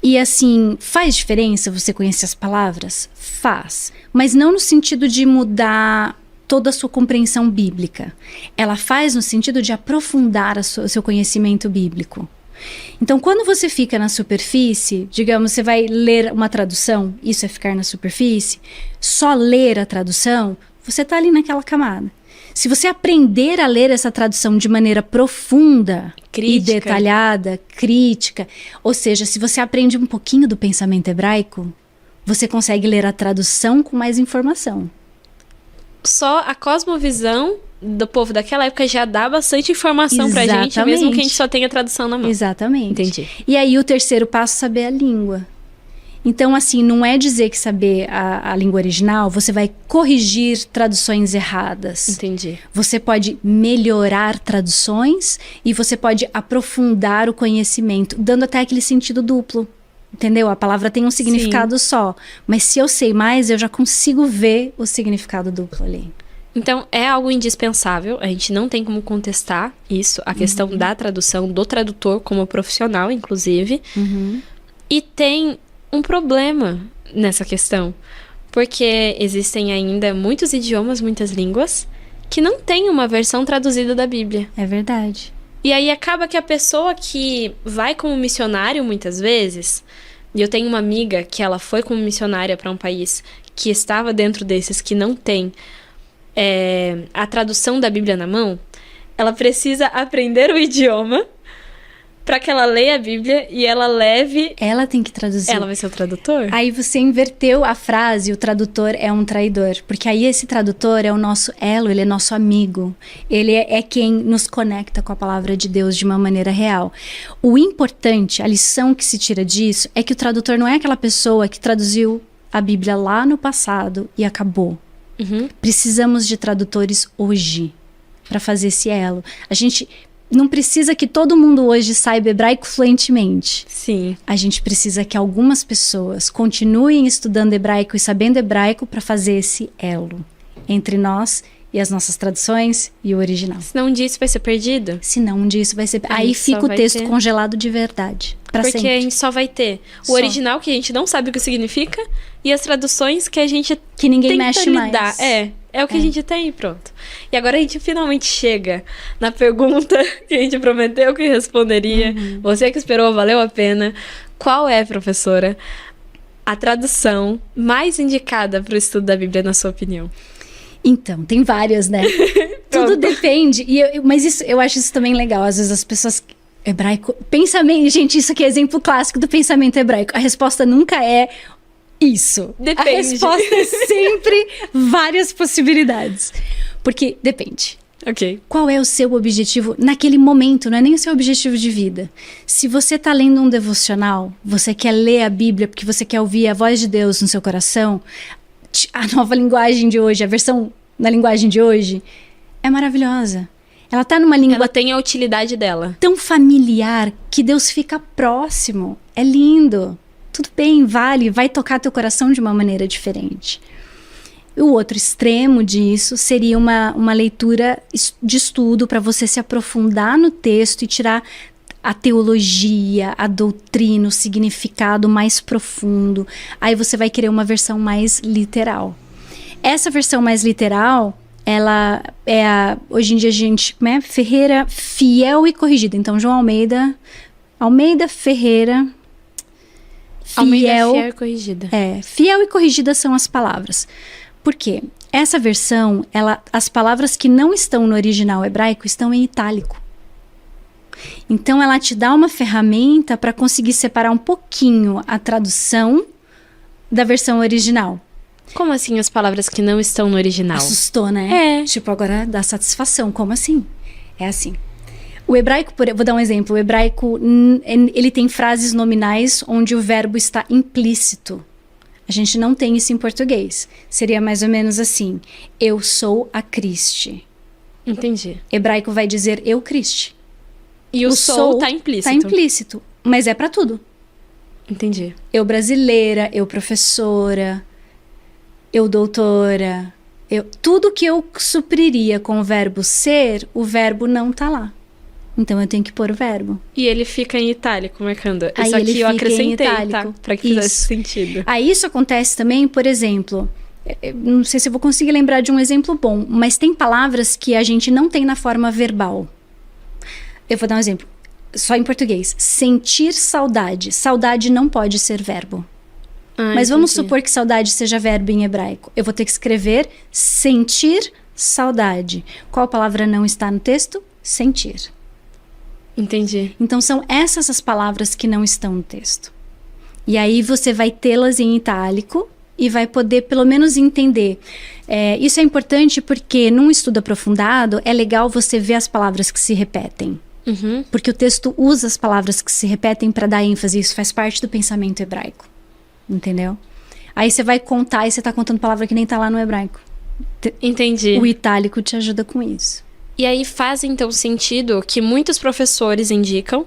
E assim, faz diferença você conhecer as palavras? Faz. Mas não no sentido de mudar toda a sua compreensão bíblica. Ela faz no sentido de aprofundar o seu conhecimento bíblico. Então, quando você fica na superfície, digamos, você vai ler uma tradução, isso é ficar na superfície, só ler a tradução, você está ali naquela camada. Se você aprender a ler essa tradução de maneira profunda e detalhada, crítica, ou seja, se você aprende um pouquinho do pensamento hebraico, você consegue ler a tradução com mais informação. Só a cosmovisão do povo daquela época já dá bastante informação pra gente, mesmo que a gente só tenha a tradução na mão. Exatamente. Entendi. E aí o terceiro passo, saber a língua. Então, assim, não é dizer que saber a língua original, você vai corrigir traduções erradas. Entendi. Você pode melhorar traduções e você pode aprofundar o conhecimento, dando até aquele sentido duplo. Entendeu? A palavra tem um significado só. Mas se eu sei mais, eu já consigo ver o significado duplo ali. Então, é algo indispensável. A gente não tem como contestar isso. A questão da tradução, do tradutor como profissional, inclusive. E tem um problema nessa questão. Porque existem ainda muitos idiomas, muitas línguas, que não tem uma versão traduzida da Bíblia. É verdade. E aí acaba que a pessoa que vai como missionário, muitas vezes... E eu tenho uma amiga que ela foi como missionária para um país que estava dentro desses que não tem a tradução da Bíblia na mão. Ela precisa aprender o idioma para que ela leia a Bíblia e ela leve... Ela tem que traduzir. Ela vai ser o tradutor? Aí você inverteu a frase, o tradutor é um traidor. Porque aí esse tradutor é o nosso elo, ele é nosso amigo. Ele é quem nos conecta com a palavra de Deus de uma maneira real. O importante, a lição que se tira disso, é que o tradutor não é aquela pessoa que traduziu a Bíblia lá no passado e acabou. Precisamos de tradutores hoje para fazer esse elo. A gente... não precisa que todo mundo hoje saiba hebraico fluentemente. Sim. A gente precisa que algumas pessoas continuem estudando hebraico e sabendo hebraico para fazer esse elo entre nós e as nossas traduções e o original. Senão um dia isso vai ser perdido? Senão um dia isso vai ser... Aí fica o texto congelado de verdade. Porque sempre. A gente só vai ter o original, que a gente não sabe o que significa, e as traduções que a gente que ninguém tenta mexe lidar. Mais. É o que a gente tem e pronto. E agora a gente finalmente chega na pergunta que a gente prometeu que responderia. Você que esperou, valeu a pena. Qual é, professora, a tradução mais indicada para o estudo da Bíblia, na sua opinião? Então, tem várias, né? Tudo depende. Mas eu acho isso também legal. Às vezes as pessoas... Hebraico... Pensamento... Gente, isso aqui é exemplo clássico do pensamento hebraico. A resposta nunca é isso. Depende. A resposta é sempre várias possibilidades. Porque depende. Ok. Qual é o seu objetivo naquele momento? Não é nem o seu objetivo de vida. Se você está lendo um devocional, você quer ler a Bíblia porque você quer ouvir a voz de Deus no seu coração, a nova linguagem de hoje, a versão na linguagem de hoje, é maravilhosa. Ela tá numa língua... Ela tem a utilidade dela. Tão familiar que Deus fica próximo. É lindo. Tudo bem, vai tocar teu coração de uma maneira diferente. O outro extremo disso seria uma leitura de estudo para você se aprofundar no texto e tirar a teologia, a doutrina, o significado mais profundo. Aí você vai querer uma versão mais literal. Essa versão mais literal, ela é hoje em dia a gente, né, Ferreira, fiel e corrigida. Então, João Almeida Ferreira, fiel e corrigida. Fiel e corrigida são as palavras. Por quê? Essa versão, as palavras que não estão no original hebraico estão em itálico. Então, ela te dá uma ferramenta para conseguir separar um pouquinho a tradução da versão original. Como assim as palavras que não estão no original? Assustou, né? É. Tipo, agora dá satisfação. Como assim? É assim. O hebraico, vou dar um exemplo. O hebraico, ele tem frases nominais onde o verbo está implícito. A gente não tem isso em português. Seria mais ou menos assim. Eu sou a Cristi. Entendi. Hebraico vai dizer eu, Cristi. E o sou tá implícito. Tá implícito. Mas é pra tudo. Entendi. Eu brasileira, eu professora, eu doutora. Tudo que eu supriria com o verbo ser, o verbo não tá lá. Então eu tenho que pôr o verbo. E ele fica em itálico, marcando. Aí Isso ele aqui eu fica acrescentei, em itálico. tá? Pra que fizesse sentido. Aí isso acontece também, por exemplo... Não sei se eu vou conseguir lembrar de um exemplo bom, mas tem palavras que a gente não tem na forma verbal. Eu vou dar um exemplo, só em português. Sentir saudade. Saudade não pode ser verbo. Mas vamos supor que saudade seja verbo em hebraico. Eu vou ter que escrever sentir saudade. Qual palavra não está no texto? Sentir. Entendi. Então são essas as palavras que não estão no texto. E aí você vai tê-las em itálico e vai poder pelo menos entender. Isso é importante porque num estudo aprofundado é legal você ver as palavras que se repetem. Uhum. Porque o texto usa as palavras que se repetem para dar ênfase. Isso faz parte do pensamento hebraico. Entendeu? Aí você vai contar e você está contando palavra que nem está lá no hebraico. Entendi. O itálico te ajuda com isso. E aí faz então sentido que muitos professores indicam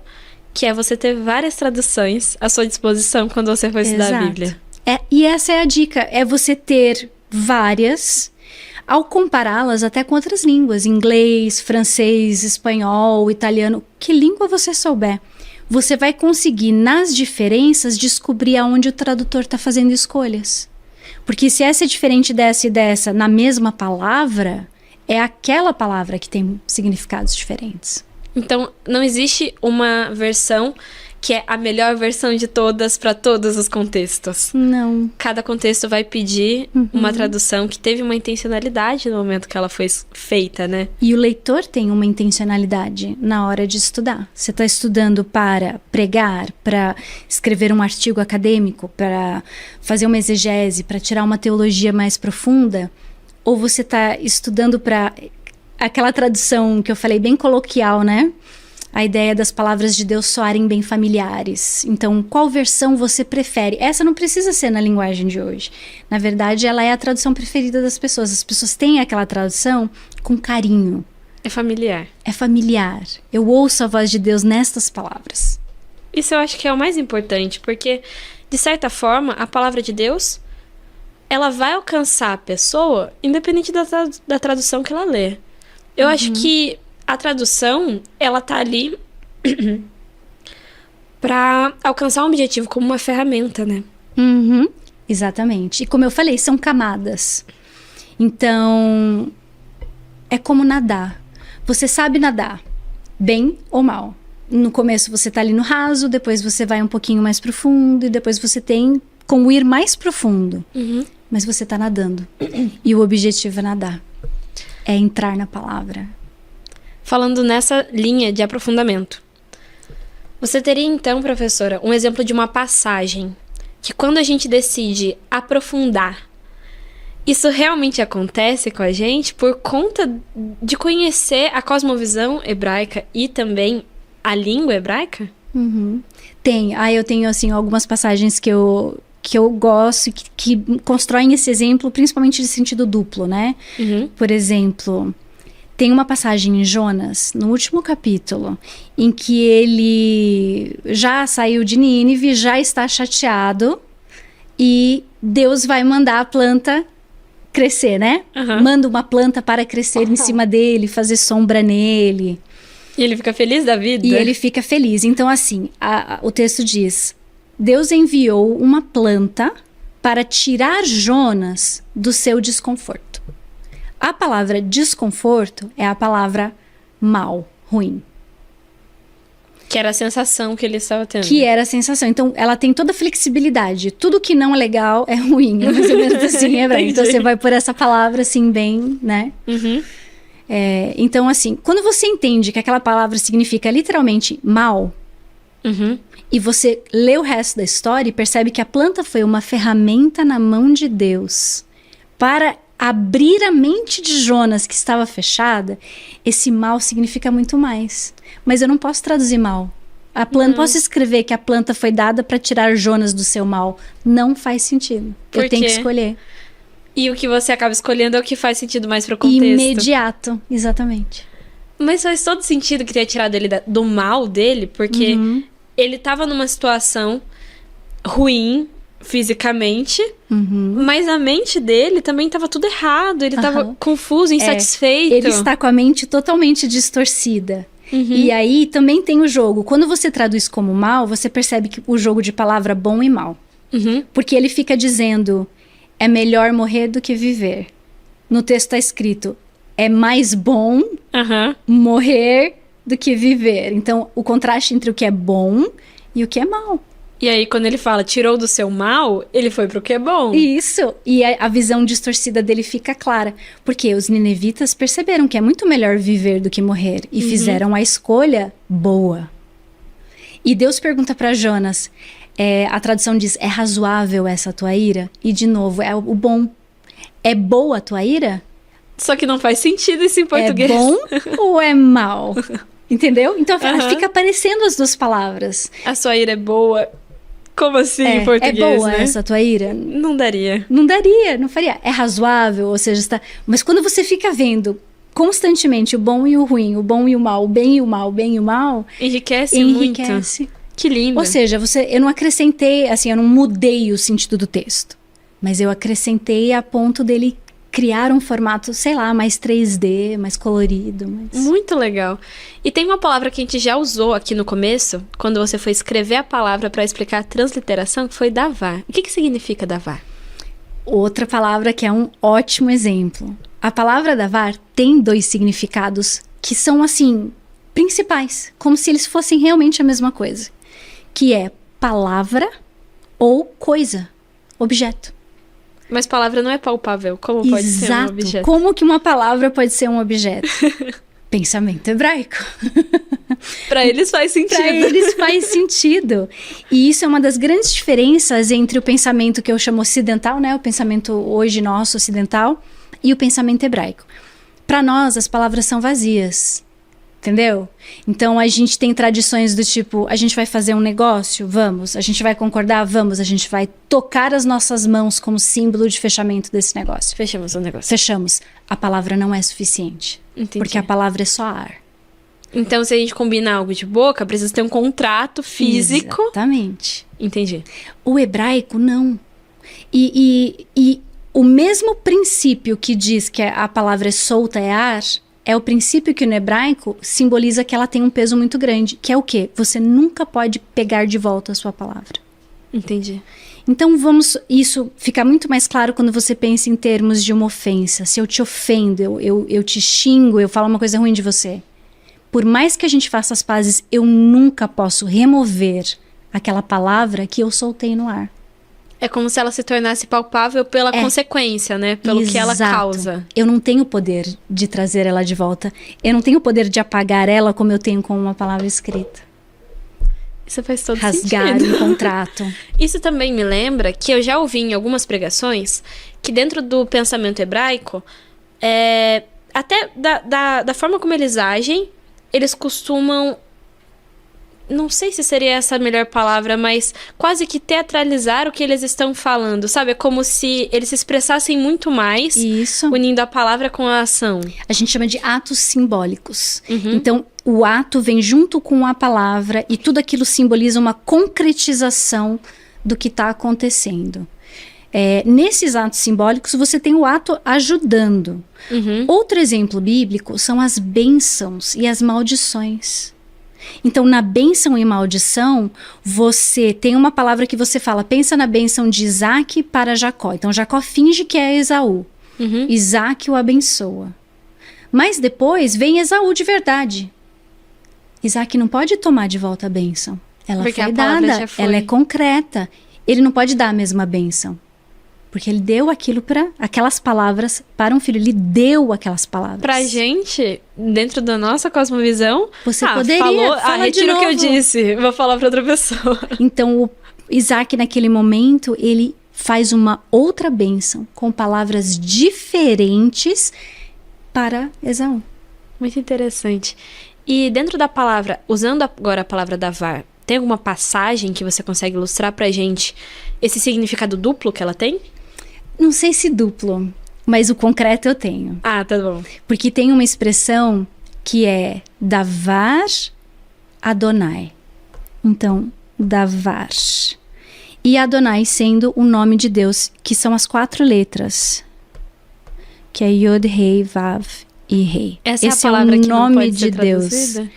que é você ter várias traduções à sua disposição quando você for estudar a Bíblia. E essa é a dica, é você ter várias, ao compará-las até com outras línguas, inglês, francês, espanhol, italiano, que língua você souber. Você vai conseguir, nas diferenças, descobrir aonde o tradutor está fazendo escolhas. Porque se essa é diferente dessa e dessa na mesma palavra, é aquela palavra que tem significados diferentes. Então, não existe uma versão que é a melhor versão de todas para todos os contextos. Não. Cada contexto vai pedir uma tradução que teve uma intencionalidade no momento que ela foi feita, né? E o leitor tem uma intencionalidade na hora de estudar. Você está estudando para pregar, para escrever um artigo acadêmico, para fazer uma exegese, para tirar uma teologia mais profunda? Ou você está estudando para aquela tradução que eu falei bem coloquial, né? A ideia das palavras de Deus soarem bem familiares. Então, qual versão você prefere? Essa não precisa ser na linguagem de hoje. Na verdade, ela é a tradução preferida das pessoas. As pessoas têm aquela tradução com carinho. É familiar. É familiar. Eu ouço a voz de Deus nestas palavras. Isso eu acho que é o mais importante, porque, de certa forma, a palavra de Deus, ela vai alcançar a pessoa independente da tradução que ela lê. Eu acho que a tradução, ela tá ali para alcançar um objetivo como uma ferramenta, né? Exatamente. E como eu falei, são camadas. Então, é como nadar. Você sabe nadar, bem ou mal. No começo você tá ali no raso, depois você vai um pouquinho mais profundo, e depois você tem com o ir mais profundo. Mas você tá nadando. E o objetivo é nadar. é entrar na palavra. Falando nessa linha de aprofundamento, você teria então, professora, um exemplo de uma passagem que quando a gente decide aprofundar, isso realmente acontece com a gente por conta de conhecer a cosmovisão hebraica e também a língua hebraica? Uhum. Eu tenho assim algumas passagens que eu gosto, que constroem esse exemplo, principalmente de sentido duplo, né? Por exemplo, tem uma passagem em Jonas, no último capítulo, em que ele já saiu de Nínive, já está chateado, e Deus vai mandar a planta crescer, né? Manda uma planta para crescer em cima dele, fazer sombra nele. E ele fica feliz da vida? E ele fica feliz. Então, assim, o texto diz: Deus enviou uma planta para tirar Jonas do seu desconforto. A palavra desconforto é a palavra mal, ruim. Que era a sensação que ele estava tendo. Que era a sensação. Então, ela tem toda a flexibilidade. Tudo que não é legal é ruim. É mais ou menos assim em hebraico. Então, você vai por essa palavra, assim, bem, né? Então, assim, quando você entende que aquela palavra significa literalmente mal, e você lê o resto da história e percebe que a planta foi uma ferramenta na mão de Deus para abrir a mente de Jonas, que estava fechada, esse mal significa muito mais. Mas eu não posso traduzir mal. Não posso escrever que a planta foi dada para tirar Jonas do seu mal. Não faz sentido. Por eu tenho quê? que escolher. E o que você acaba escolhendo é o que faz sentido mais pro contexto. Imediato, exatamente. Mas faz todo sentido que tenha tirado ele do mal dele, porque ele tava numa situação ruim fisicamente, mas a mente dele também tava tudo errado. Ele tava confuso, insatisfeito. Ele está com a mente totalmente distorcida. E aí também tem o jogo. Quando você traduz como mal, você percebe que o jogo de palavra bom e mal. Porque ele fica dizendo: é melhor morrer do que viver. No texto está escrito: é mais bom morrer do que viver. Então, o contraste entre o que é bom e o que é mal. E aí, quando ele fala tirou do seu mal, ele foi pro que é bom. Isso. E a visão distorcida dele fica clara. Porque os ninevitas perceberam que é muito melhor viver do que morrer. E fizeram a escolha boa. E Deus pergunta para Jonas, a tradução diz: é razoável essa tua ira? E de novo, é o bom. É boa a tua ira? Só que não faz sentido isso em português. É bom ou é mal? Entendeu? Então fica aparecendo as duas palavras. A sua ira é boa. Como assim em português, é boa, né? essa tua ira? Não daria. Não daria, não faria. É razoável, ou seja, está... Mas quando você fica vendo constantemente o bom e o ruim, o bom e o mal, o bem e o mal, o bem e o mal... Enriquece muito. Que lindo. Ou seja, eu não acrescentei, assim, eu não mudei o sentido do texto. Mas eu acrescentei a ponto dele criar um formato, sei lá, mais 3D, mais colorido. Muito legal. E tem uma palavra que a gente já usou aqui no começo, quando você foi escrever a palavra para explicar a transliteração, que foi davar. O que significa davar? Outra palavra que é um ótimo exemplo. A palavra davar tem 2 significados que são, assim, principais, como se eles fossem realmente a mesma coisa, que é palavra ou coisa, objeto. Mas palavra não é palpável. Como pode ser um objeto? Como que uma palavra pode ser um objeto? Pensamento hebraico. Para eles faz sentido. Para eles faz sentido. E isso é uma das grandes diferenças entre o pensamento que eu chamo ocidental, né? O pensamento hoje nosso ocidental, e o pensamento hebraico. Para nós, as palavras são vazias. Entendeu? Então a gente tem tradições do tipo: a gente vai fazer um negócio? Vamos. A gente vai concordar? Vamos. A gente vai tocar as nossas mãos como símbolo de fechamento desse negócio. Fechamos o negócio. Fechamos. A palavra não é suficiente. Entendi. Porque a palavra é só ar. Então, se a gente combinar algo de boca, precisa ter um contrato físico. Exatamente. Entendi. O hebraico, não. E o mesmo princípio que diz que a palavra é solta, é ar, é o princípio que no hebraico simboliza que ela tem um peso muito grande. Que é o quê? Você nunca pode pegar de volta a sua palavra. Entendi. Então isso fica muito mais claro quando você pensa em termos de uma ofensa. Se eu te ofendo, eu te xingo, eu falo uma coisa ruim de você. Por mais que a gente faça as pazes, eu nunca posso remover aquela palavra que eu soltei no ar. É como se ela se tornasse palpável pela consequência, né? Pelo que ela causa. Eu não tenho o poder de trazer ela de volta. Eu não tenho o poder de apagar ela como eu tenho com uma palavra escrita. Isso faz todo Rasgar sentido. um contrato. Isso também me lembra que eu já ouvi em algumas pregações que dentro do pensamento hebraico, até da forma como eles agem, eles costumam... Não sei se seria essa a melhor palavra, mas quase que teatralizar o que eles estão falando, sabe? É como se eles se expressassem muito mais, Isso. unindo a palavra com a ação. A gente chama de atos simbólicos. Então, o ato vem junto com a palavra e tudo aquilo simboliza uma concretização do que está acontecendo. Nesses atos simbólicos, você tem o ato ajudando. Outro exemplo bíblico são as bênçãos e as maldições. Então, na bênção e maldição, você tem uma palavra que você fala, pensa na bênção de Isaac para Jacó. Então, Jacó finge que é Esaú. Isaac o abençoa. Mas depois vem Esaú de verdade. Isaac não pode tomar de volta a bênção. Ela Porque foi a palavra dada, já foi. ela é concreta. Ele não pode dar a mesma bênção. Porque ele deu aquelas palavras para um filho. Ele deu aquelas palavras. Pra gente, dentro da nossa cosmovisão... Você poderia, fala de retiro o que eu novo. disse, vou falar pra outra pessoa. Então, o Isaac, naquele momento, ele faz uma outra bênção com palavras diferentes para Esaú. Muito interessante. E dentro da palavra, usando agora a palavra davar, tem alguma passagem que você consegue ilustrar pra gente esse significado duplo que ela tem? Não sei se duplo, mas o concreto eu tenho. Ah, tá bom. Porque tem uma expressão que é davar Adonai. Então, davar. E Adonai sendo o nome de Deus, que são as 4 letras. Que é Yod, Rei, Vav e Rei. Essa Esse é a palavra o que não nome pode de ser Deus. traduzida?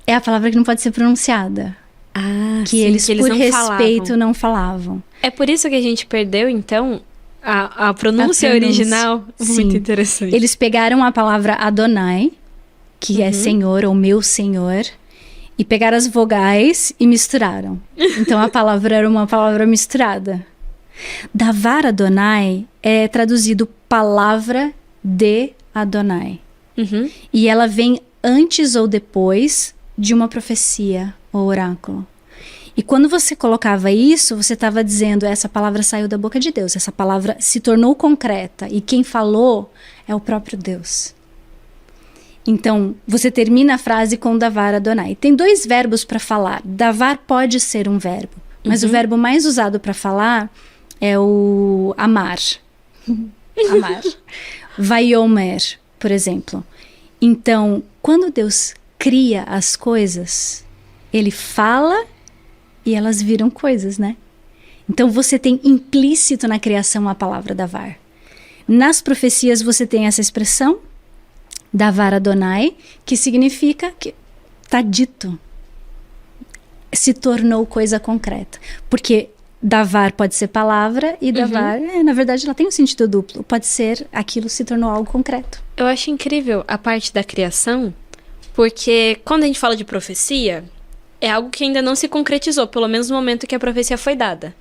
É a palavra que não pode ser pronunciada. Ah, Que eles por não respeito, falavam. não falavam. É por isso que a gente perdeu, então, a pronúncia original? Sim. Muito interessante. Eles pegaram a palavra Adonai, que é Senhor ou meu Senhor, e pegaram as vogais e misturaram. Então a palavra era uma palavra misturada. Davar Adonai é traduzido palavra de Adonai. E ela vem antes ou depois de uma profecia ou oráculo. E quando você colocava isso, você estava dizendo, essa palavra saiu da boca de Deus, essa palavra se tornou concreta, e quem falou é o próprio Deus. Então, você termina a frase com davar Adonai. Tem 2 verbos para falar. Davar pode ser um verbo, mas o verbo mais usado para falar é o amar. Amar. Vaiomer, por exemplo. Então, quando Deus cria as coisas, Ele fala e elas viram coisas, né? Então você tem implícito na criação a palavra davar. Nas profecias você tem essa expressão, davar Adonai, que significa que está dito. Se tornou coisa concreta. Porque davar pode ser palavra e davar, na verdade, ela tem um sentido duplo. Pode ser aquilo se tornou algo concreto. Eu acho incrível a parte da criação, porque quando a gente fala de profecia, é algo que ainda não se concretizou, pelo menos no momento que a profecia foi dada.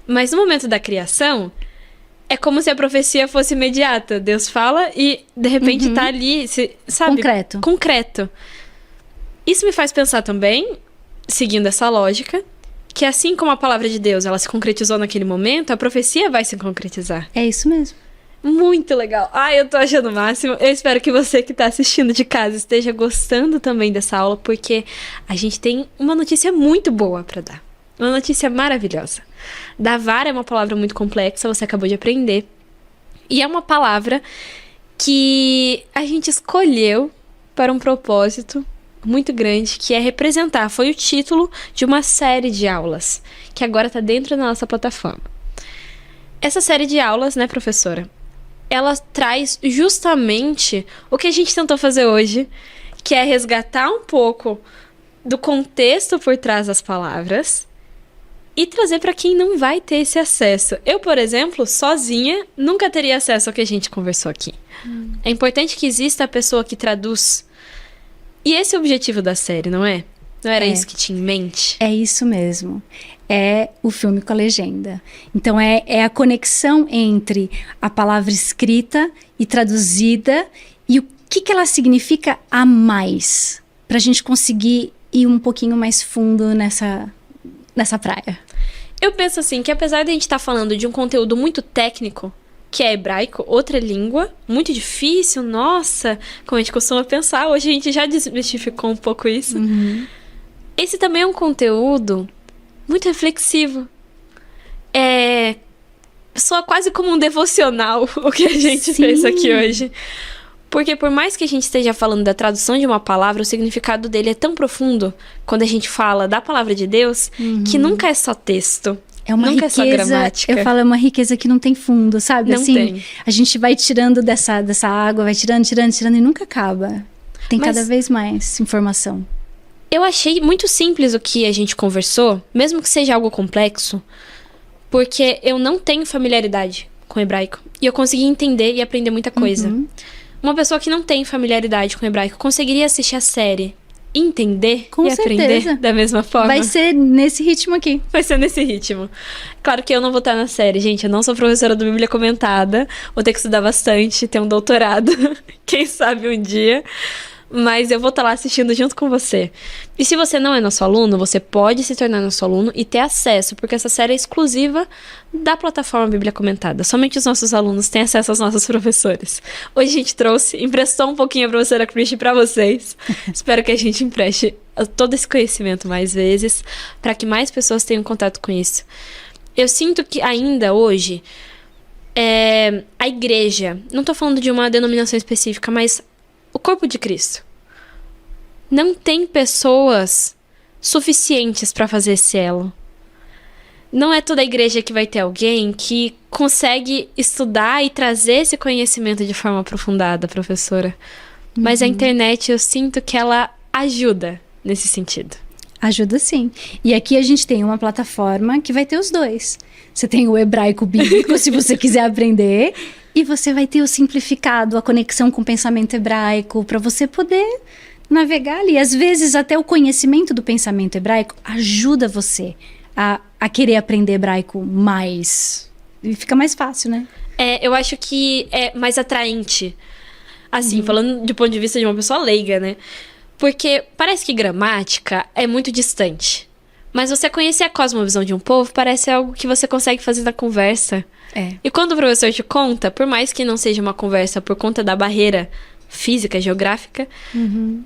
Mas no momento da criação, é como se a profecia fosse imediata. Deus fala e, de repente, tá ali, sabe? Concreto. Concreto. Isso me faz pensar também, seguindo essa lógica, que assim como a palavra de Deus ela se concretizou naquele momento, a profecia vai se concretizar. É isso mesmo. Muito legal. Eu tô achando o máximo. Eu espero que você que tá assistindo de casa esteja gostando também dessa aula, porque a gente tem uma notícia muito boa pra dar. Uma notícia maravilhosa. Davar é uma palavra muito complexa, você acabou de aprender. E é uma palavra que a gente escolheu para um propósito muito grande, que é representar. Foi o título de uma série de aulas, que agora tá dentro da nossa plataforma. Essa série de aulas, né, professora? Ela traz justamente o que a gente tentou fazer hoje, que é resgatar um pouco do contexto por trás das palavras e trazer para quem não vai ter esse acesso. Eu, por exemplo, sozinha, nunca teria acesso ao que a gente conversou aqui. É importante que exista a pessoa que traduz. E esse é o objetivo da série, não é? Não era isso que tinha em mente? É isso mesmo. É o filme com a legenda. Então, é a conexão entre a palavra escrita e traduzida e o que ela significa a mais, para a gente conseguir ir um pouquinho mais fundo nessa praia. Eu penso assim, que apesar de a gente estar falando de um conteúdo muito técnico, que é hebraico, outra língua, muito difícil, nossa, como a gente costuma pensar, hoje a gente já desmistificou um pouco isso. Esse também é um conteúdo muito reflexivo. Soa quase como um devocional o que a gente fez aqui hoje. Porque por mais que a gente esteja falando da tradução de uma palavra, o significado dele é tão profundo, quando a gente fala da palavra de Deus, que nunca é só texto. É uma nunca riqueza, é só gramática. eu falo, é uma riqueza que não tem fundo, sabe? Não assim, tem. A gente vai tirando dessa água, vai tirando e nunca acaba. Tem cada vez mais informação. Eu achei muito simples o que a gente conversou, mesmo que seja algo complexo, porque eu não tenho familiaridade com hebraico. E eu consegui entender e aprender muita coisa. Uma pessoa que não tem familiaridade com hebraico conseguiria assistir a série, entender Com e certeza. aprender da mesma forma? Vai ser nesse ritmo aqui. Vai ser nesse ritmo. Claro que eu não vou estar na série, gente. Eu não sou professora do Bíblia Comentada. Vou ter que estudar bastante, ter um doutorado. Quem sabe um dia. Mas eu vou estar lá assistindo junto com você. E se você não é nosso aluno, você pode se tornar nosso aluno e ter acesso, porque essa série é exclusiva da plataforma Bíblia Comentada. Somente os nossos alunos têm acesso aos nossos professores. Hoje a gente emprestou um pouquinho a professora Christy para vocês. Espero que a gente empreste todo esse conhecimento mais vezes, para que mais pessoas tenham contato com isso. Eu sinto que ainda hoje, a igreja, não estou falando de uma denominação específica, mas o corpo de Cristo não tem pessoas suficientes para fazer esse elo. Não é toda a igreja que vai ter alguém que consegue estudar e trazer esse conhecimento de forma aprofundada, professora. Mas a internet, eu sinto que ela ajuda nesse sentido. Ajuda sim. E aqui a gente tem uma plataforma que vai ter os dois. Você tem o hebraico bíblico, se você quiser aprender, e você vai ter o simplificado, a conexão com o pensamento hebraico, para você poder navegar ali. Às vezes, até o conhecimento do pensamento hebraico ajuda você a querer aprender hebraico mais. E fica mais fácil, né? Eu acho que é mais atraente. Assim, falando do ponto de vista de uma pessoa leiga, né? Porque parece que gramática é muito distante. Mas você conhecer a cosmovisão de um povo parece algo que você consegue fazer na conversa. E quando o professor te conta, por mais que não seja uma conversa por conta da barreira física, geográfica,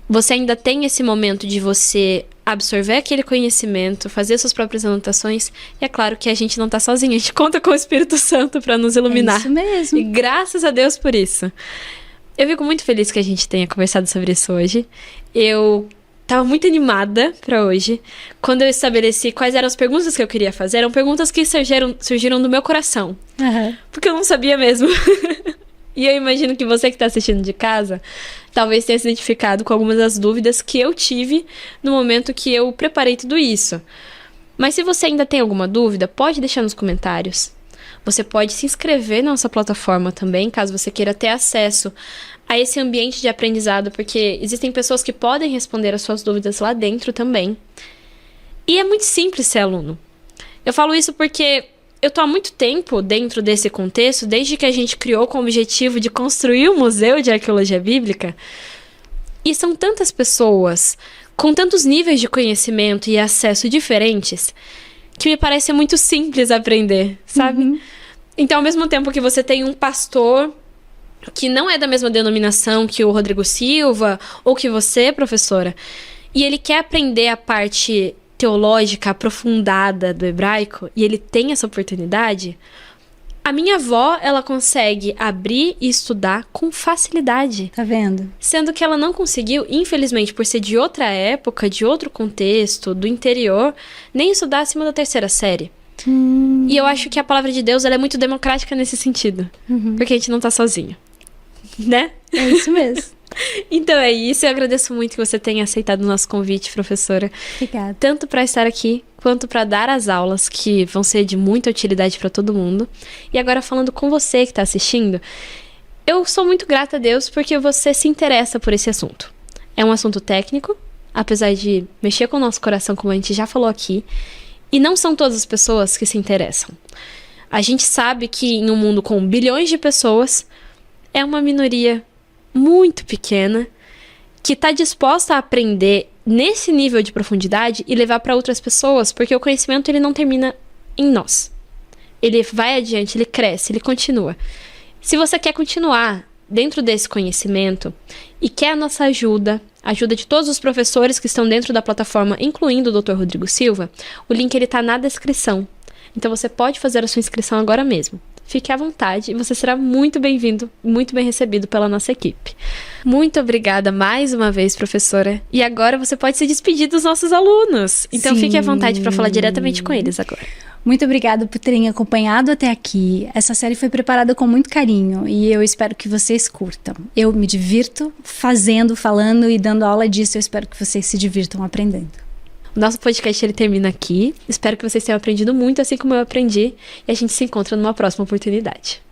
você ainda tem esse momento de você absorver aquele conhecimento, fazer suas próprias anotações. E é claro que a gente não tá sozinho, a gente conta com o Espírito Santo para nos iluminar. É isso mesmo. E graças a Deus por isso. Eu fico muito feliz que a gente tenha conversado sobre isso hoje. Eu tava muito animada pra hoje. Quando eu estabeleci quais eram as perguntas que eu queria fazer, eram perguntas que surgiram do meu coração. Porque eu não sabia mesmo. E eu imagino que você que tá assistindo de casa, talvez tenha se identificado com algumas das dúvidas que eu tive no momento que eu preparei tudo isso. Mas se você ainda tem alguma dúvida, pode deixar nos comentários. Você pode se inscrever na nossa plataforma também, caso você queira ter acesso a esse ambiente de aprendizado, porque existem pessoas que podem responder as suas dúvidas lá dentro também. E é muito simples ser aluno. Eu falo isso porque eu tô há muito tempo dentro desse contexto, desde que a gente criou com o objetivo de construir um museu de arqueologia bíblica. E são tantas pessoas, com tantos níveis de conhecimento e acesso diferentes, que me parece muito simples aprender, sabe? Então, ao mesmo tempo que você tem um pastor que não é da mesma denominação que o Rodrigo Silva, ou que você, professora, e ele quer aprender a parte teológica aprofundada do hebraico, e ele tem essa oportunidade, a minha avó, ela consegue abrir e estudar com facilidade. Tá vendo? Sendo que ela não conseguiu, infelizmente, por ser de outra época, de outro contexto, do interior, nem estudar acima da 3ª série. E eu acho que a palavra de Deus ela é muito democrática nesse sentido. Porque a gente não tá sozinho. Né? É isso mesmo. Então é isso, eu agradeço muito que você tenha aceitado o nosso convite, professora. Obrigada. Tanto para estar aqui, quanto para dar as aulas, que vão ser de muita utilidade para todo mundo. E agora falando com você que está assistindo, eu sou muito grata a Deus porque você se interessa por esse assunto. É um assunto técnico, apesar de mexer com o nosso coração, como a gente já falou aqui. E não são todas as pessoas que se interessam. A gente sabe que em um mundo com bilhões de pessoas, é uma minoria muito pequena que está disposta a aprender nesse nível de profundidade e levar para outras pessoas, porque o conhecimento ele não termina em nós. Ele vai adiante, ele cresce, ele continua. Se você quer continuar dentro desse conhecimento e quer a nossa ajuda, a ajuda de todos os professores que estão dentro da plataforma, incluindo o Dr. Rodrigo Silva, o link está na descrição. Então você pode fazer a sua inscrição agora mesmo. Fique à vontade e você será muito bem-vindo, muito bem recebido pela nossa equipe. Muito obrigada mais uma vez, professora. E agora você pode se despedir dos nossos alunos. Então fique à vontade para falar diretamente com eles agora. Muito obrigada por terem acompanhado até aqui. Essa série foi preparada com muito carinho e eu espero que vocês curtam. Eu me divirto fazendo, falando e dando aula disso. Eu espero que vocês se divirtam aprendendo. O nosso podcast ele termina aqui. Espero que vocês tenham aprendido muito, assim como eu aprendi. E a gente se encontra numa próxima oportunidade.